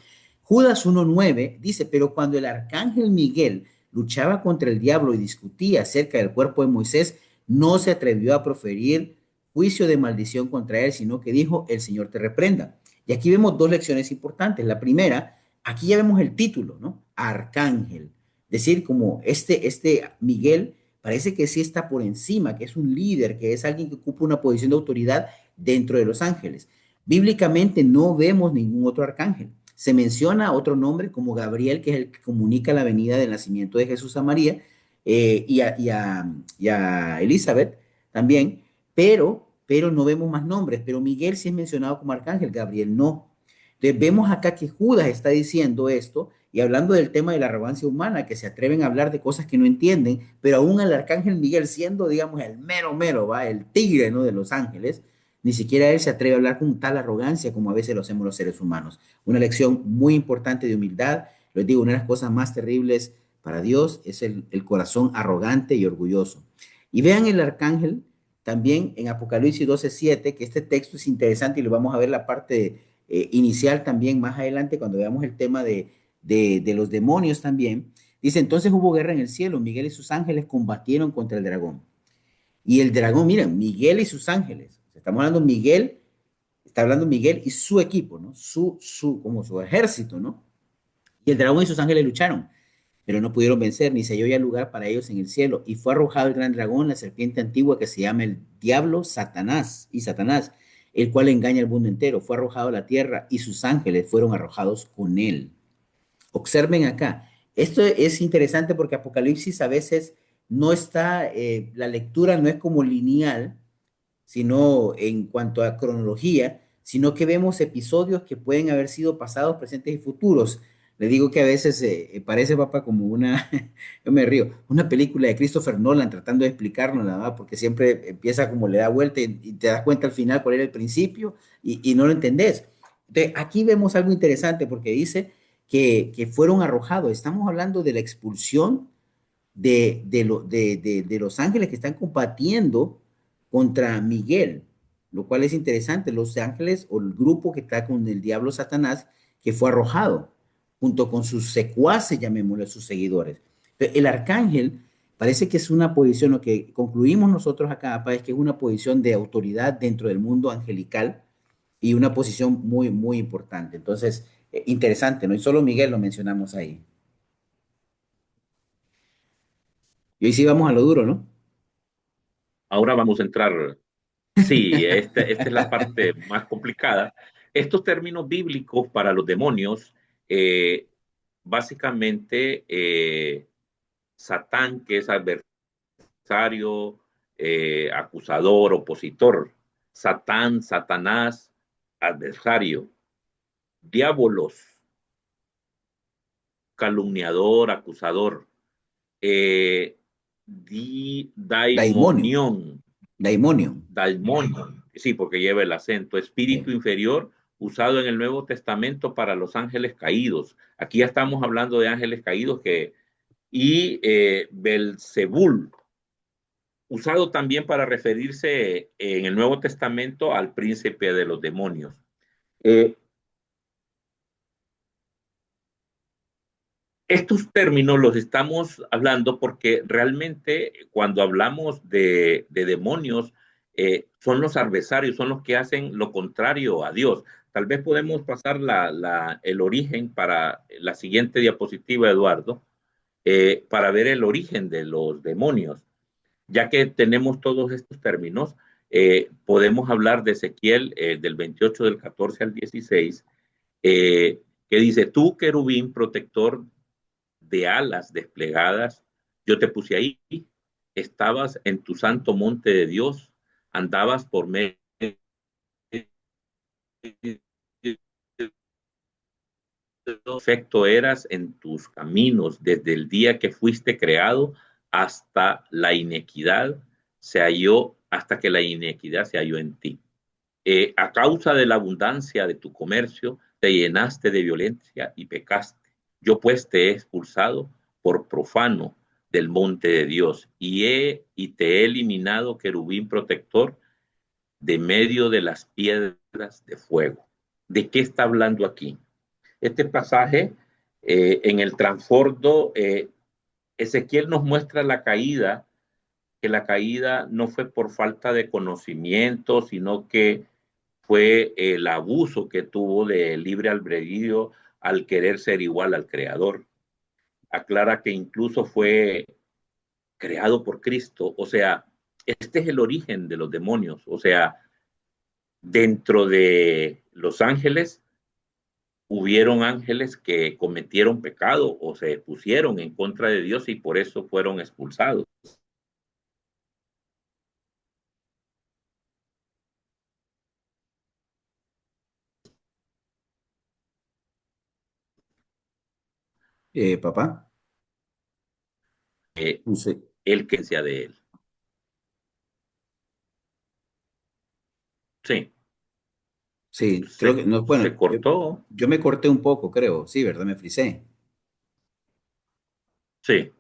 Judas 1:9 dice, pero cuando el arcángel Miguel luchaba contra el diablo y discutía acerca del cuerpo de Moisés, no se atrevió a proferir juicio de maldición contra él, sino que dijo, el Señor te reprenda. Y aquí vemos dos lecciones importantes. La primera, aquí ya vemos el título, ¿no? Arcángel. Decir, como este Miguel parece que sí está por encima, que es un líder, que es alguien que ocupa una posición de autoridad dentro de los ángeles. Bíblicamente no vemos ningún otro arcángel. Se menciona otro nombre como Gabriel, que es el que comunica la venida del nacimiento de Jesús a María y a Elizabeth también, pero no vemos más nombres. Pero Miguel sí es mencionado como arcángel, Gabriel no. Entonces vemos acá que Judas está diciendo esto y hablando del tema de la arrogancia humana, que se atreven a hablar de cosas que no entienden, pero aún el arcángel Miguel siendo, digamos, el mero mero, ¿va? El tigre, ¿no? De los ángeles, ni siquiera él se atreve a hablar con tal arrogancia como a veces lo hacemos los seres humanos. Una lección muy importante de humildad. Les digo, una de las cosas más terribles para Dios es el corazón arrogante y orgulloso. Y vean el arcángel también en Apocalipsis 12:7, que este texto es interesante y lo vamos a ver la parte inicial también más adelante cuando veamos el tema de los demonios también. Dice, entonces hubo guerra en el cielo, Miguel y sus ángeles combatieron contra el dragón. Y el dragón, miren, Miguel y sus ángeles. Estamos hablando Miguel, está hablando Miguel y su equipo, ¿no? Como su ejército, ¿no? Y el dragón y sus ángeles lucharon, pero no pudieron vencer, ni se halló ya lugar para ellos en el cielo. Y fue arrojado el gran dragón, la serpiente antigua que se llama el diablo, Satanás, el cual engaña al mundo entero. Fue arrojado a la tierra y sus ángeles fueron arrojados con él. Observen acá, esto es interesante porque Apocalipsis a veces no está, la lectura no es como lineal, sino en cuanto a cronología, sino que vemos episodios que pueden haber sido pasados, presentes y futuros. Le digo que a veces parece, papá, como una, yo me río, una película de Christopher Nolan tratando de explicarnos, nada más, porque siempre empieza como le da vuelta y te das cuenta al final cuál era el principio y no lo entendés. Entonces, aquí vemos algo interesante porque dice que fueron arrojados. Estamos hablando de la expulsión de los ángeles que están combatiendo contra Miguel, lo cual es interesante. Los ángeles o el grupo que está con el diablo Satanás que fue arrojado junto con sus secuaces, llamémosle sus seguidores. Pero el arcángel parece que es una posición, lo que concluimos nosotros acá, es que es una posición de autoridad dentro del mundo angelical y una posición muy, muy importante. Entonces, interesante, ¿no? Y solo Miguel lo mencionamos ahí. Y hoy sí vamos a lo duro, ¿no? Ahora vamos a entrar. Sí, esta es la parte más complicada. Estos términos bíblicos para los demonios, eh, básicamente, Satán, que es adversario, acusador, opositor. Satán, Satanás, adversario. diabolos, calumniador, acusador, eh, Daimonio, daimonión, daimonio. daimonion, sí, porque lleva el acento, espíritu Sí. inferior, usado en el Nuevo Testamento para los ángeles caídos. Aquí ya estamos hablando de ángeles caídos y Belzebul, usado también para referirse en el Nuevo Testamento al príncipe de los demonios. Eh, Estos términos los estamos hablando porque realmente cuando hablamos de demonios, son los adversarios, son los que hacen lo contrario a Dios. Tal vez podemos pasar el origen para la siguiente diapositiva, Eduardo, para ver el origen de los demonios. Ya que tenemos todos estos términos, podemos hablar de Ezequiel del 28 del 14 al 16, que dice, tú querubín protector de alas desplegadas, yo te puse ahí, estabas en tu santo monte de Dios, andabas por medio, perfecto eras en tus caminos desde el día que fuiste creado hasta la inequidad se halló, hasta que la inequidad se halló en ti. A causa de la abundancia de tu comercio, te llenaste de violencia y pecaste. Yo pues te he expulsado por profano del monte de Dios y te he eliminado, querubín protector, de medio de las piedras de fuego. ¿De qué está hablando aquí? Este pasaje, en el trasfondo, Ezequiel nos muestra la caída, que la caída no fue por falta de conocimiento, sino que fue el abuso que tuvo de libre albedrío al querer ser igual al Creador. Aclara que incluso fue creado por Cristo, o sea, este es el origen de los demonios, o sea, dentro de los ángeles hubieron ángeles que cometieron pecado o se pusieron en contra de Dios y por eso fueron expulsados. Papá, Eh, no sé. el que sea de él. Sí, Sí, creo que no, se bueno, cortó. yo me corté un poco, creo, sí, ¿verdad? Me frisé. Sí,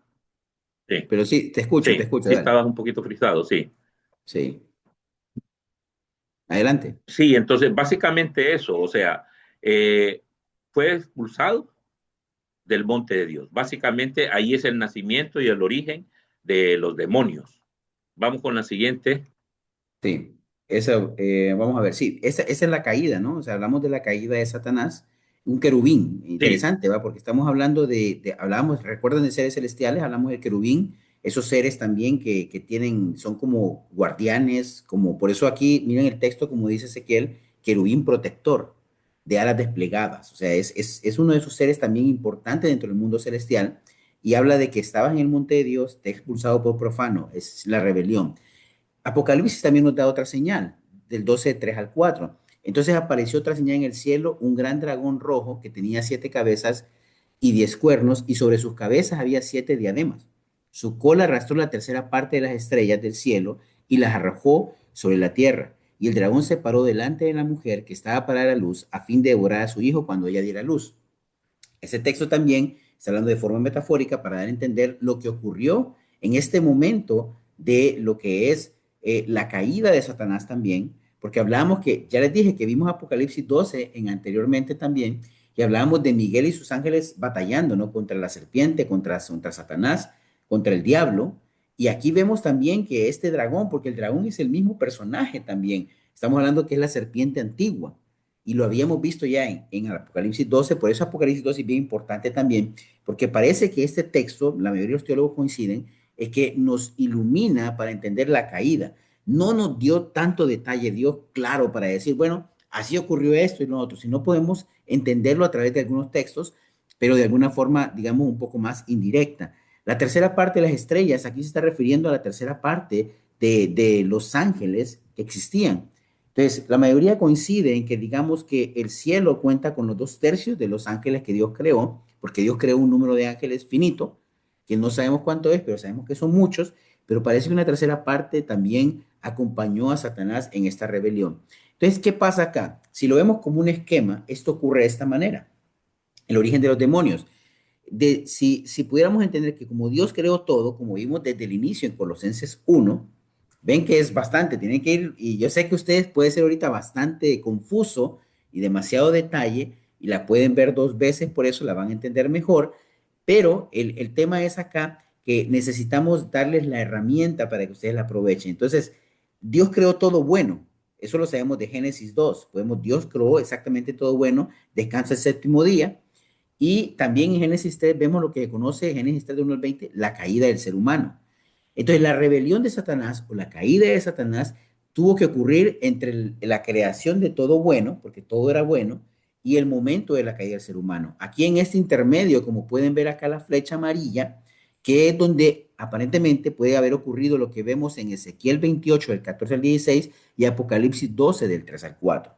sí, Pero sí, te sí, escucho, sí dale. estabas un poquito frisado, sí. Sí, adelante. Sí, entonces básicamente eso, o sea, eh, fue expulsado del monte de Dios. Básicamente ahí es el nacimiento y el origen de los demonios. Vamos con la siguiente. Sí, vamos a ver, sí, esa es la caída, ¿no? O sea, hablamos de la caída de Satanás, un querubín, Sí, interesante, ¿va? Porque estamos hablando hablamos, recuerdan de seres celestiales, hablamos del querubín, esos seres también que tienen, son como guardianes, como, por eso aquí, miren el texto, como dice Ezequiel, querubín protector, de alas desplegadas, o sea, es uno de esos seres también importantes dentro del mundo celestial, y habla de que estabas en el monte de Dios, te he expulsado por profano, es la rebelión. Apocalipsis también nos da otra señal, del 12 3 al 4. Entonces apareció otra señal en el cielo, un gran dragón rojo que tenía 7 cabezas y 10 cuernos, y sobre sus cabezas había 7 diademas. Su cola arrastró la tercera parte de las estrellas del cielo y las arrojó sobre la tierra. Y el dragón se paró delante de la mujer que estaba para la luz a fin de devorar a su hijo cuando ella diera luz. Ese texto también está hablando de forma metafórica para dar a entender lo que ocurrió en este momento de lo que es la caída de Satanás también, porque hablábamos que, ya les dije que vimos Apocalipsis 12 en anteriormente también, y hablábamos de Miguel y sus ángeles batallando, ¿no? Contra la serpiente, contra Satanás, contra el diablo, y aquí vemos también que este dragón, porque el dragón es el mismo personaje también, estamos hablando que es la serpiente antigua, y lo habíamos visto ya en el Apocalipsis 12, por eso Apocalipsis 12 es bien importante también, porque parece que este texto, la mayoría de los teólogos coinciden, es que nos ilumina para entender la caída. No nos dio tanto detalle, dio claro para decir, bueno, así ocurrió esto y lo otro, sino podemos entenderlo a través de algunos textos, pero de alguna forma, digamos, un poco más indirecta. La tercera parte de las estrellas, aquí se está refiriendo a la tercera parte de los ángeles que existían. Entonces, la mayoría coincide en que digamos que el cielo cuenta con los 2/3 de los ángeles que Dios creó, porque Dios creó un número de ángeles finito, que no sabemos cuánto es, pero sabemos que son muchos, pero parece que una tercera parte también acompañó a Satanás en esta rebelión. Entonces, ¿qué pasa acá? Si lo vemos como un esquema, esto ocurre de esta manera. El origen de los demonios. Si pudiéramos entender que como Dios creó todo, como vimos desde el inicio en Colosenses 1, ven que es bastante, tienen que ir, y yo sé que ustedes puede ser ahorita bastante confuso y demasiado detalle, y la pueden ver 2 veces, por eso la van a entender mejor, pero el tema es acá que necesitamos darles la herramienta para que ustedes la aprovechen. Entonces, Dios creó todo bueno, eso lo sabemos de Génesis 2, Dios creó exactamente todo bueno, descansa el séptimo día, y también en Génesis 3 vemos lo que conoce Génesis 3 de 1 al 20, la caída del ser humano. Entonces, la rebelión de Satanás o la caída de Satanás tuvo que ocurrir entre la creación de todo bueno, porque todo era bueno, y el momento de la caída del ser humano. Aquí en este intermedio, como pueden ver acá la flecha amarilla, que es donde aparentemente puede haber ocurrido lo que vemos en Ezequiel 28, del 14 al 16, y Apocalipsis 12, del 3 al 4.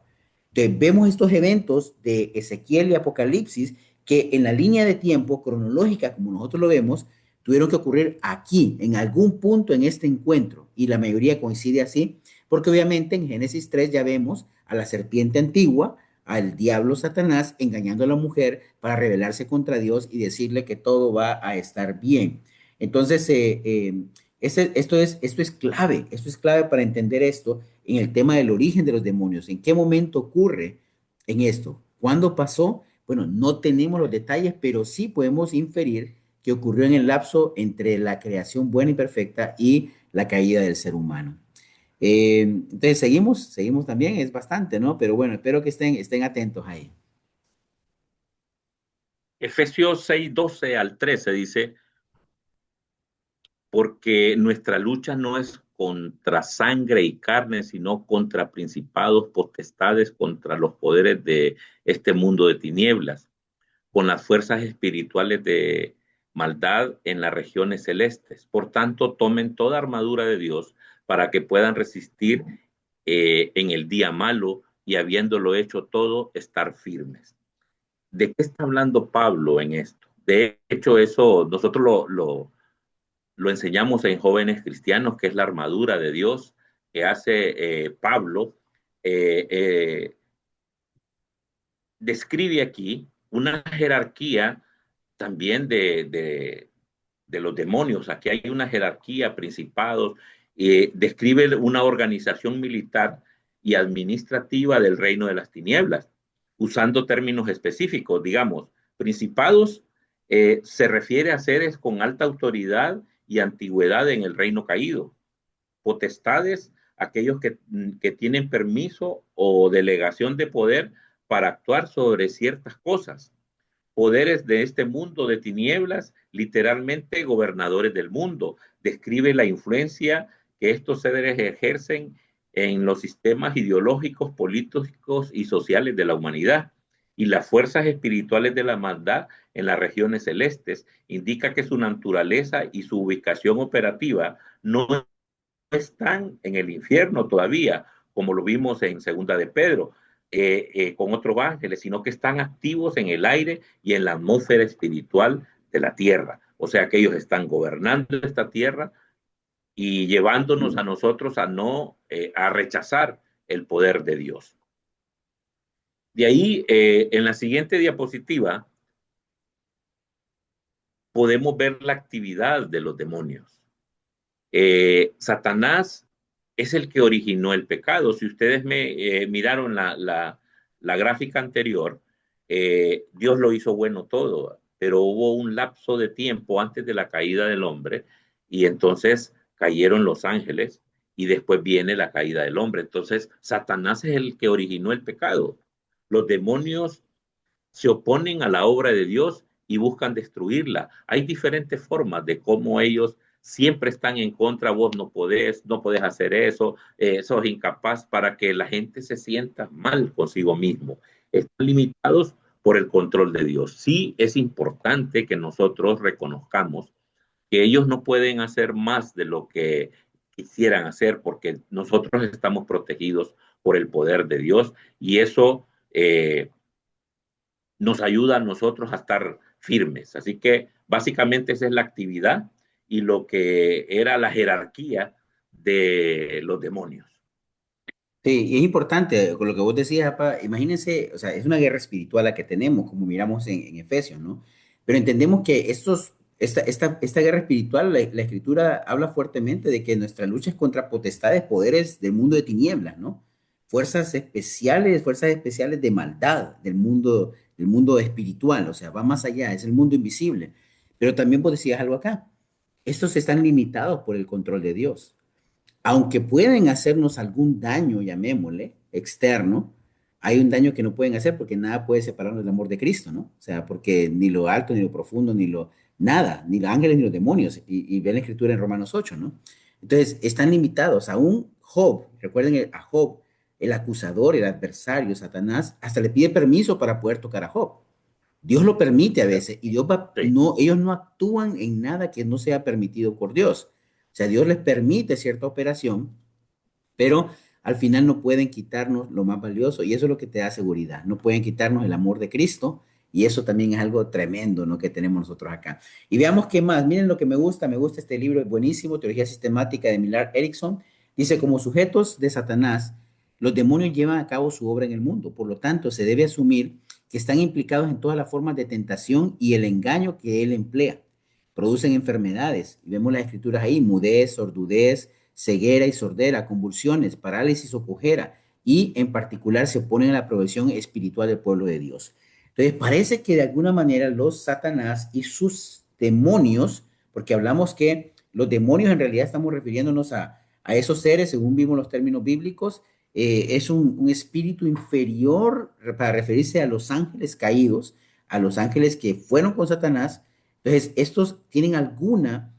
Entonces, vemos estos eventos de Ezequiel y Apocalipsis que en la línea de tiempo cronológica, como nosotros lo vemos, tuvieron que ocurrir aquí, en algún punto en este encuentro, y la mayoría coincide así, porque obviamente en Génesis 3 ya vemos a la serpiente antigua, al diablo Satanás, engañando a la mujer para rebelarse contra Dios y decirle que todo va a estar bien. Entonces, esto es clave para entender esto en el tema del origen de los demonios. ¿En qué momento ocurre en esto? ¿Cuándo pasó? Bueno, no tenemos los detalles, pero sí podemos inferir que ocurrió en el lapso entre la creación buena y perfecta y la caída del ser humano. Entonces, seguimos también, es bastante, ¿no? Pero bueno, espero que estén atentos ahí. Efesios 6:12 al 13 dice, porque nuestra lucha no es contra sangre y carne, sino contra principados, potestades, contra los poderes de este mundo de tinieblas, con las fuerzas espirituales de maldad en las regiones celestes. Por tanto, tomen toda armadura de Dios para que puedan resistir en el día malo y habiéndolo hecho todo, estar firmes. ¿De qué está hablando Pablo en esto? De hecho, eso nosotros lo enseñamos en Jóvenes Cristianos, que es la armadura de Dios que hace Pablo. Eh, eh, Describe aquí una jerarquía también de los demonios. Aquí hay una jerarquía, principados, describe una organización militar y administrativa del reino de las tinieblas, usando términos específicos, digamos, principados se refiere a seres con alta autoridad y antigüedad en el reino caído. Potestades, aquellos que tienen permiso o delegación de poder para actuar sobre ciertas cosas. Poderes de este mundo de tinieblas, literalmente gobernadores del mundo. Describe la influencia que estos seres ejercen en los sistemas ideológicos, políticos y sociales de la humanidad. Y las fuerzas espirituales de la maldad en las regiones celestes indica que su naturaleza y su ubicación operativa no están en el infierno todavía, como lo vimos en Segunda de Pedro, con otros ángeles, sino que están activos en el aire y en la atmósfera espiritual de la tierra. O sea que ellos están gobernando esta tierra y llevándonos a nosotros a rechazar el poder de Dios. De ahí, en la siguiente diapositiva, podemos ver la actividad de los demonios. Satanás es el que originó el pecado. Si ustedes miraron la gráfica anterior, Dios lo hizo bueno todo, pero hubo un lapso de tiempo antes de la caída del hombre y entonces cayeron los ángeles y después viene la caída del hombre. Entonces, Satanás es el que originó el pecado. Los demonios se oponen a la obra de Dios y buscan destruirla. Hay diferentes formas de cómo ellos siempre están en contra. Vos no podés hacer eso, sos incapaz, para que la gente se sienta mal consigo mismo. Están limitados por el control de Dios. Sí es importante que nosotros reconozcamos que ellos no pueden hacer más de lo que quisieran hacer porque nosotros estamos protegidos por el poder de Dios y eso nos ayuda a nosotros a estar firmes. Así que básicamente esa es la actividad y lo que era la jerarquía de los demonios. Sí, y es importante con lo que vos decías, papá, imagínense, o sea, es una guerra espiritual la que tenemos, como miramos en Efesios, ¿no? Pero entendemos que esta guerra espiritual, la Escritura habla fuertemente de que nuestra lucha es contra potestades, poderes del mundo de tinieblas, ¿no? Fuerzas especiales de maldad del mundo espiritual, o sea, va más allá, es el mundo invisible. Pero también vos decías algo acá, estos están limitados por el control de Dios aunque pueden hacernos algún daño, llamémosle, externo, hay un daño que no pueden hacer porque nada puede separarnos del amor de Cristo, ¿no? O sea, porque ni lo alto, ni lo profundo, nada, ni los ángeles, ni los demonios. Y ven la escritura en Romanos 8, ¿no? Entonces, están limitados. Aún Job, recuerden a Job, el acusador, el adversario, Satanás, hasta le pide permiso para poder tocar a Job. Dios lo permite a veces y Sí. ellos no actúan en nada que no sea permitido por Dios. O sea, Dios les permite cierta operación, pero al final no pueden quitarnos lo más valioso y eso es lo que te da seguridad. No pueden quitarnos el amor de Cristo y eso también es algo tremendo, ¿no? Que tenemos nosotros acá. Y veamos qué más. Miren lo que me gusta este libro, es buenísimo, Teología Sistemática de Millard Erickson. Dice, como sujetos de Satanás, los demonios llevan a cabo su obra en el mundo. Por lo tanto, se debe asumir que están implicados en todas las formas de tentación y el engaño que él emplea. Producen enfermedades, y vemos las escrituras ahí, mudez, sordudez, ceguera y sordera, convulsiones, parálisis o cojera, y en particular se oponen a la provisión espiritual del pueblo de Dios. Entonces, parece que de alguna manera los Satanás y sus demonios, porque hablamos que los demonios en realidad estamos refiriéndonos a esos seres, según vimos los términos bíblicos, es un espíritu inferior para referirse a los ángeles caídos, a los ángeles que fueron con Satanás. Entonces, estos tienen alguna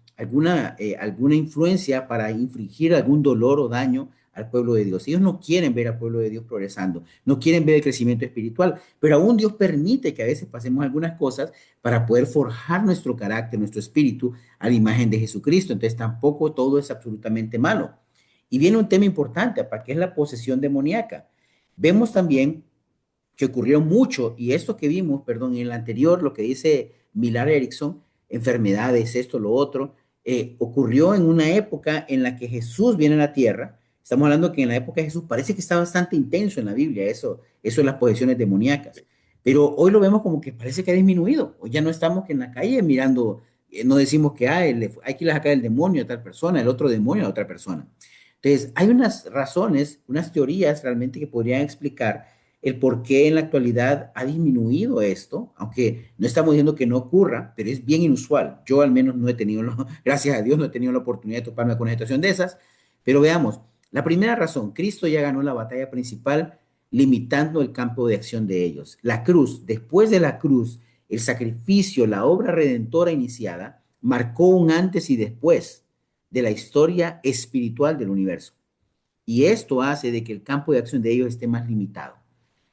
influencia para infligir algún dolor o daño al pueblo de Dios. Ellos no quieren ver al pueblo de Dios progresando, no quieren ver el crecimiento espiritual, pero aún Dios permite que a veces pasemos algunas cosas para poder forjar nuestro carácter, nuestro espíritu a la imagen de Jesucristo. Entonces tampoco todo es absolutamente malo. Y viene un tema importante, para que es la posesión demoníaca. Vemos también que ocurrió mucho, y esto que vimos, perdón, en el anterior, lo que dice Millar Erickson, enfermedades, esto, lo otro, ocurrió en una época en la que Jesús viene a la tierra. Estamos hablando que en la época de Jesús parece que está bastante intenso en la Biblia, eso de las posesiones demoníacas. Pero hoy lo vemos como que parece que ha disminuido. Hoy ya no estamos que en la calle mirando, no decimos que hay que ir a sacar el demonio a tal persona, el otro demonio a otra persona. Entonces, hay unas razones, unas teorías realmente que podrían explicar el por qué en la actualidad ha disminuido esto, aunque no estamos diciendo que no ocurra, pero es bien inusual. Yo al menos no he tenido, gracias a Dios, no he tenido la oportunidad de toparme con una situación de esas, pero veamos, la primera razón, Cristo ya ganó la batalla principal limitando el campo de acción de ellos. La cruz, después de la cruz, el sacrificio, la obra redentora iniciada, marcó un antes y después de la historia espiritual del universo. Y esto hace de que el campo de acción de ellos esté más limitado.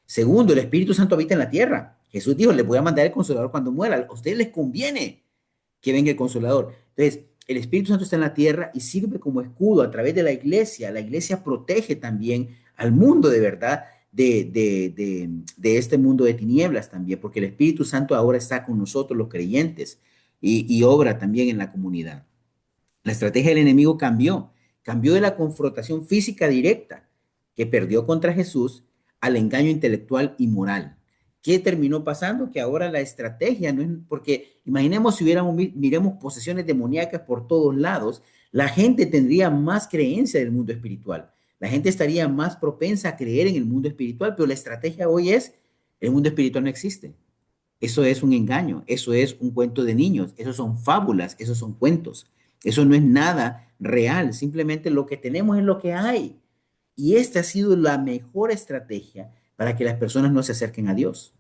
Segundo, el Espíritu Santo habita en la tierra.Jesús dijo, les voy a mandar el Consolador cuando muera. A ustedes les conviene que venga el Consolador. Entonces, el Espíritu Santo está en la tierra y sirve como escudo a través de la iglesia. La iglesia protege también al mundo de verdad de este mundo de tinieblas también, porque el Espíritu Santo ahora está con nosotros los creyentes y obra también en la comunidad. La estrategia del enemigo cambió de la confrontación física directa que perdió contra Jesús al engaño intelectual y moral. ¿Qué terminó pasando? Que ahora la estrategia no es, porque imaginemos si miremos posesiones demoníacas por todos lados, la gente tendría más creencia del mundo espiritual. La gente estaría más propensa a creer en el mundo espiritual, pero la estrategia hoy es, el mundo espiritual no existe. Eso es un engaño, eso es un cuento de niños, eso son fábulas, esos son cuentos. Eso no es nada real, simplemente lo que tenemos es lo que hay. Y esta ha sido la mejor estrategia para que las personas no se acerquen a Dios.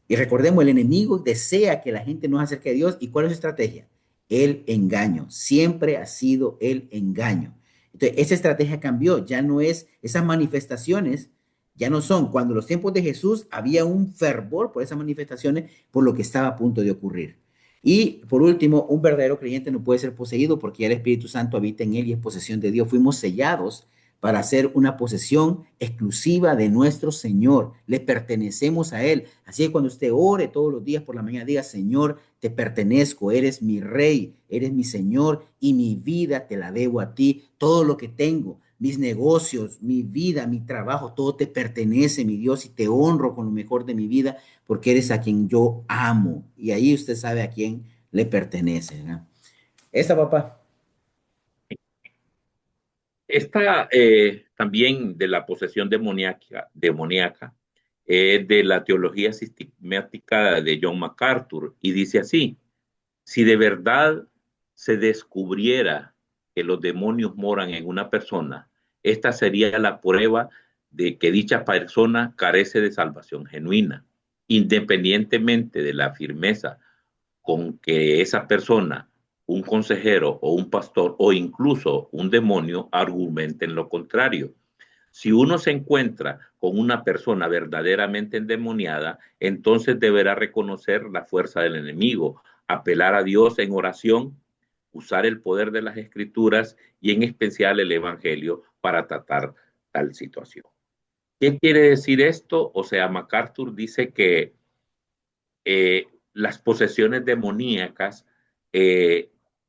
Y recordemos, el enemigo desea que la gente no se acerque a Dios. ¿Y cuál es su estrategia? El engaño. Siempre ha sido el engaño. Entonces, esa estrategia cambió. Ya no es esas manifestaciones, ya no son. Cuando en los tiempos de Jesús había un fervor por esas manifestaciones, por lo que estaba a punto de ocurrir. Y por último, un verdadero creyente no puede ser poseído porque ya el Espíritu Santo habita en él y es posesión de Dios. Fuimos sellados para ser una posesión exclusiva de nuestro Señor. Le pertenecemos a Él. Así que cuando usted ore todos los días por la mañana, diga, Señor, te pertenezco, eres mi Rey, eres mi Señor y mi vida te la debo a ti. Todo lo que tengo, mis negocios, mi vida, mi trabajo, todo te pertenece, mi Dios, y te honro con lo mejor de mi vida porque eres a quien yo amo. Y ahí usted sabe a quién le pertenece, ¿no? Esta, papá. Esta también de la posesión demoníaca de la teología sistemática de John MacArthur y dice así, si de verdad se descubriera que los demonios moran en una persona, esta sería la prueba de que dicha persona carece de salvación genuina, independientemente de la firmeza con que esa persona, un consejero o un pastor o incluso un demonio argumenten lo contrario. Si uno se encuentra con una persona verdaderamente endemoniada, entonces deberá reconocer la fuerza del enemigo, apelar a Dios en oración, usar el poder de las escrituras y en especial el evangelio para tratar tal situación. ¿Qué quiere decir esto? O sea, MacArthur dice que las posesiones demoníacas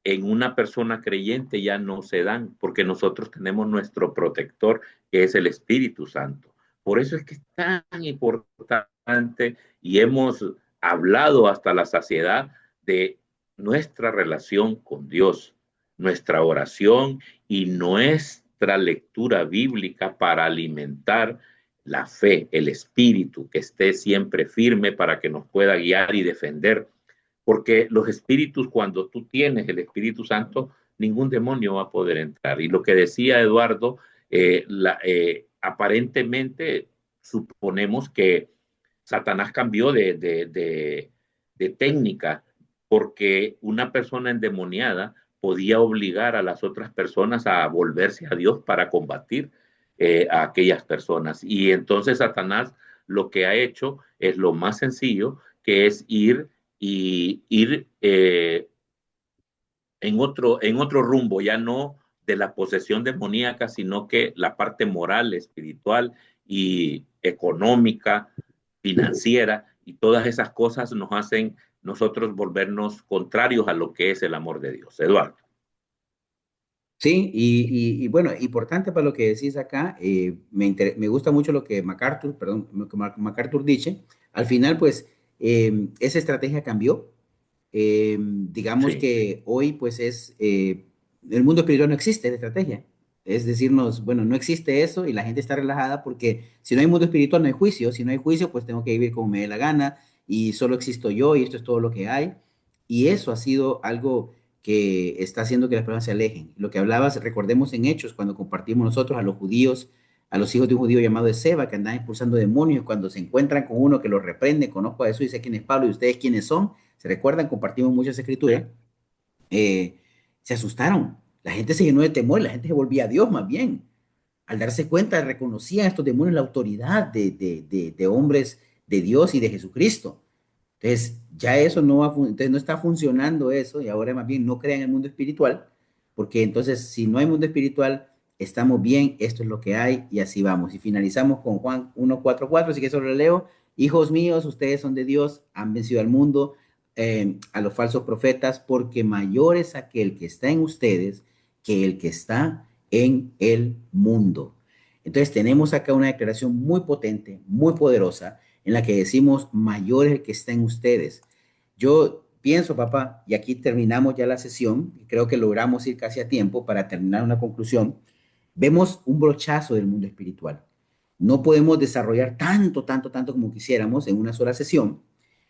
en una persona creyente ya no se dan, porque nosotros tenemos nuestro protector, que es el Espíritu Santo. Por eso es que es tan importante y hemos hablado hasta la saciedad de nuestra relación con Dios, nuestra oración y nuestra lectura bíblica para alimentar la fe, el espíritu, que esté siempre firme para que nos pueda guiar y defender. Porque los espíritus, cuando tú tienes el Espíritu Santo, ningún demonio va a poder entrar. Y lo que decía Eduardo, aparentemente suponemos que Satanás cambió de técnica porque una persona endemoniada podía obligar a las otras personas a volverse a Dios para combatir a aquellas personas. Y entonces Satanás lo que ha hecho es lo más sencillo, que es ir en otro rumbo, ya no de la posesión demoníaca, sino que la parte moral, espiritual y económica, financiera, y todas esas cosas nos hacen nosotros volvernos contrarios a lo que es el amor de Dios. Eduardo. Sí, y bueno, importante para lo que decís acá, me gusta mucho lo que MacArthur, perdón, lo que MacArthur dice. Al final, pues, esa estrategia cambió. Digamos Sí. que hoy, pues, el mundo espiritual no existe la estrategia. Es decirnos, bueno, no existe eso y la gente está relajada porque si no hay mundo espiritual no hay juicio. Si no hay juicio, pues tengo que vivir como me dé la gana y solo existo yo y esto es todo lo que hay. Y eso ha sido algo que está haciendo que las personas se alejen. Lo que hablabas, recordemos en Hechos, cuando compartimos nosotros a los judíos, a los hijos de un judío llamado Seba, que andaban expulsando demonios, cuando se encuentran con uno que los reprende, conozco a Jesús y sé quién es Pablo y ustedes quiénes son, se recuerdan, compartimos muchas escrituras, se asustaron. La gente se llenó de temor, la gente se volvía a Dios más bien. Al darse cuenta, reconocían a estos demonios la autoridad de hombres de Dios y de Jesucristo. Entonces, ya eso no va, entonces no está funcionando eso y ahora más bien no crean en el mundo espiritual, porque entonces si no hay mundo espiritual, estamos bien, esto es lo que hay y así vamos. Y finalizamos con Juan 1:4:4, así que eso lo leo. Hijos míos, ustedes son de Dios, han vencido al mundo, a los falsos profetas, porque mayor es aquel que está en ustedes que el que está en el mundo. Entonces tenemos acá una declaración muy potente, muy poderosa, en la que decimos, mayor es el que está en ustedes. Yo pienso, papá, y aquí terminamos ya la sesión, y creo que logramos ir casi a tiempo para terminar una conclusión, vemos un brochazo del mundo espiritual. No podemos desarrollar tanto como quisiéramos en una sola sesión,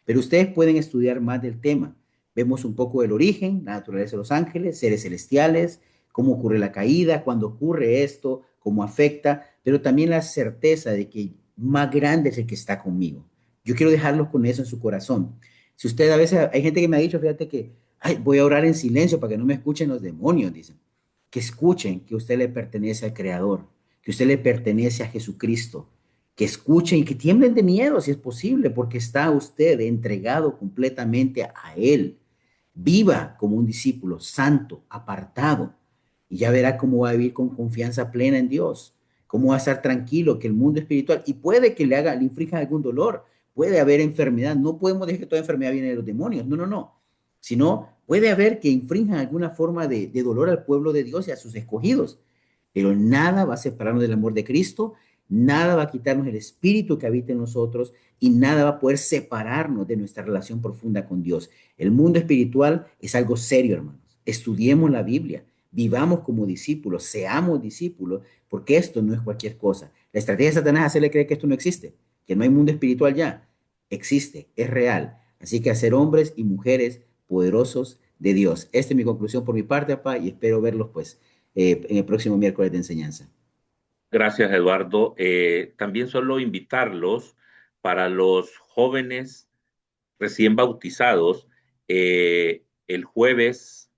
pero ustedes pueden estudiar más del tema. Vemos un poco del origen, la naturaleza de los ángeles, seres celestiales, cómo ocurre la caída, cuándo ocurre esto, cómo afecta, pero también la certeza de que más grande es el que está conmigo. Yo quiero dejarlo con eso en su corazón. Si usted a veces, hay gente que me ha dicho, fíjate que, ay, voy a orar en silencio para que no me escuchen los demonios, dicen. Que escuchen que usted le pertenece al Creador, que usted le pertenece a Jesucristo, que escuchen y que tiemblen de miedo si es posible, porque está usted entregado completamente a Él. Viva como un discípulo santo, apartado, y ya verá cómo va a vivir con confianza plena en Dios, cómo va a estar tranquilo que el mundo espiritual, y puede que le inflija algún dolor, puede haber enfermedad, no podemos decir que toda enfermedad viene de los demonios, no, no, no, sino puede haber que infrinjan alguna forma de dolor al pueblo de Dios y a sus escogidos, pero nada va a separarnos del amor de Cristo, nada va a quitarnos el espíritu que habita en nosotros y nada va a poder separarnos de nuestra relación profunda con Dios. El mundo espiritual es algo serio, hermanos. Estudiemos la Biblia, vivamos como discípulos, seamos discípulos, porque esto no es cualquier cosa. La estrategia de Satanás es hacerle creer que esto no existe, que no hay mundo espiritual ya. Existe, es real. Así que hacer hombres y mujeres poderosos de Dios. Esta es mi conclusión por mi parte, papá, y espero verlos pues en el próximo miércoles de enseñanza. Gracias, Eduardo. También solo invitarlos para los jóvenes recién bautizados, el jueves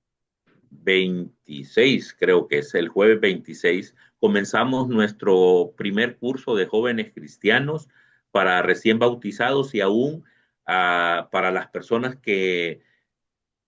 26, creo que es el jueves 26, comenzamos nuestro primer curso de jóvenes cristianos para recién bautizados y aún para las personas que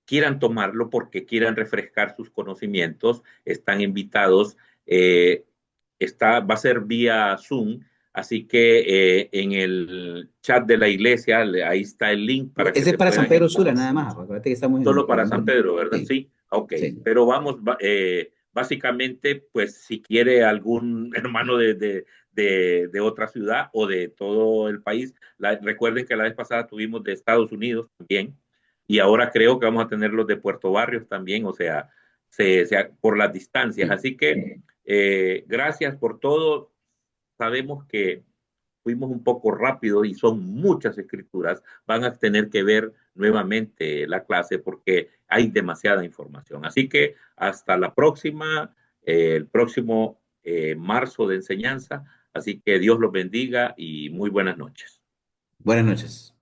quieran tomarlo porque quieran refrescar sus conocimientos, están invitados. Va a ser vía Zoom, así que en el chat de la iglesia, ahí está el link para que Ese es se para San puedan Pedro inscribir. Sula, nada más. Acuérdate que estamos Solo en para San Pedro, ¿verdad? sí, Sí, ok. sí. Pero vamos, básicamente, pues si quiere algún hermano de otra ciudad o de todo el país, recuerden que la vez pasada tuvimos de Estados Unidos también, y ahora creo que vamos a tener los de Puerto Barrios también, o sea, por las distancias. Sí. Así que gracias por todo. Sabemos que fuimos un poco rápidos y son muchas escrituras, van a tener que ver nuevamente la clase porque hay demasiada información. Así que hasta la próxima, el próximo marzo de enseñanza. Así que Dios los bendiga y muy buenas noches. Buenas noches.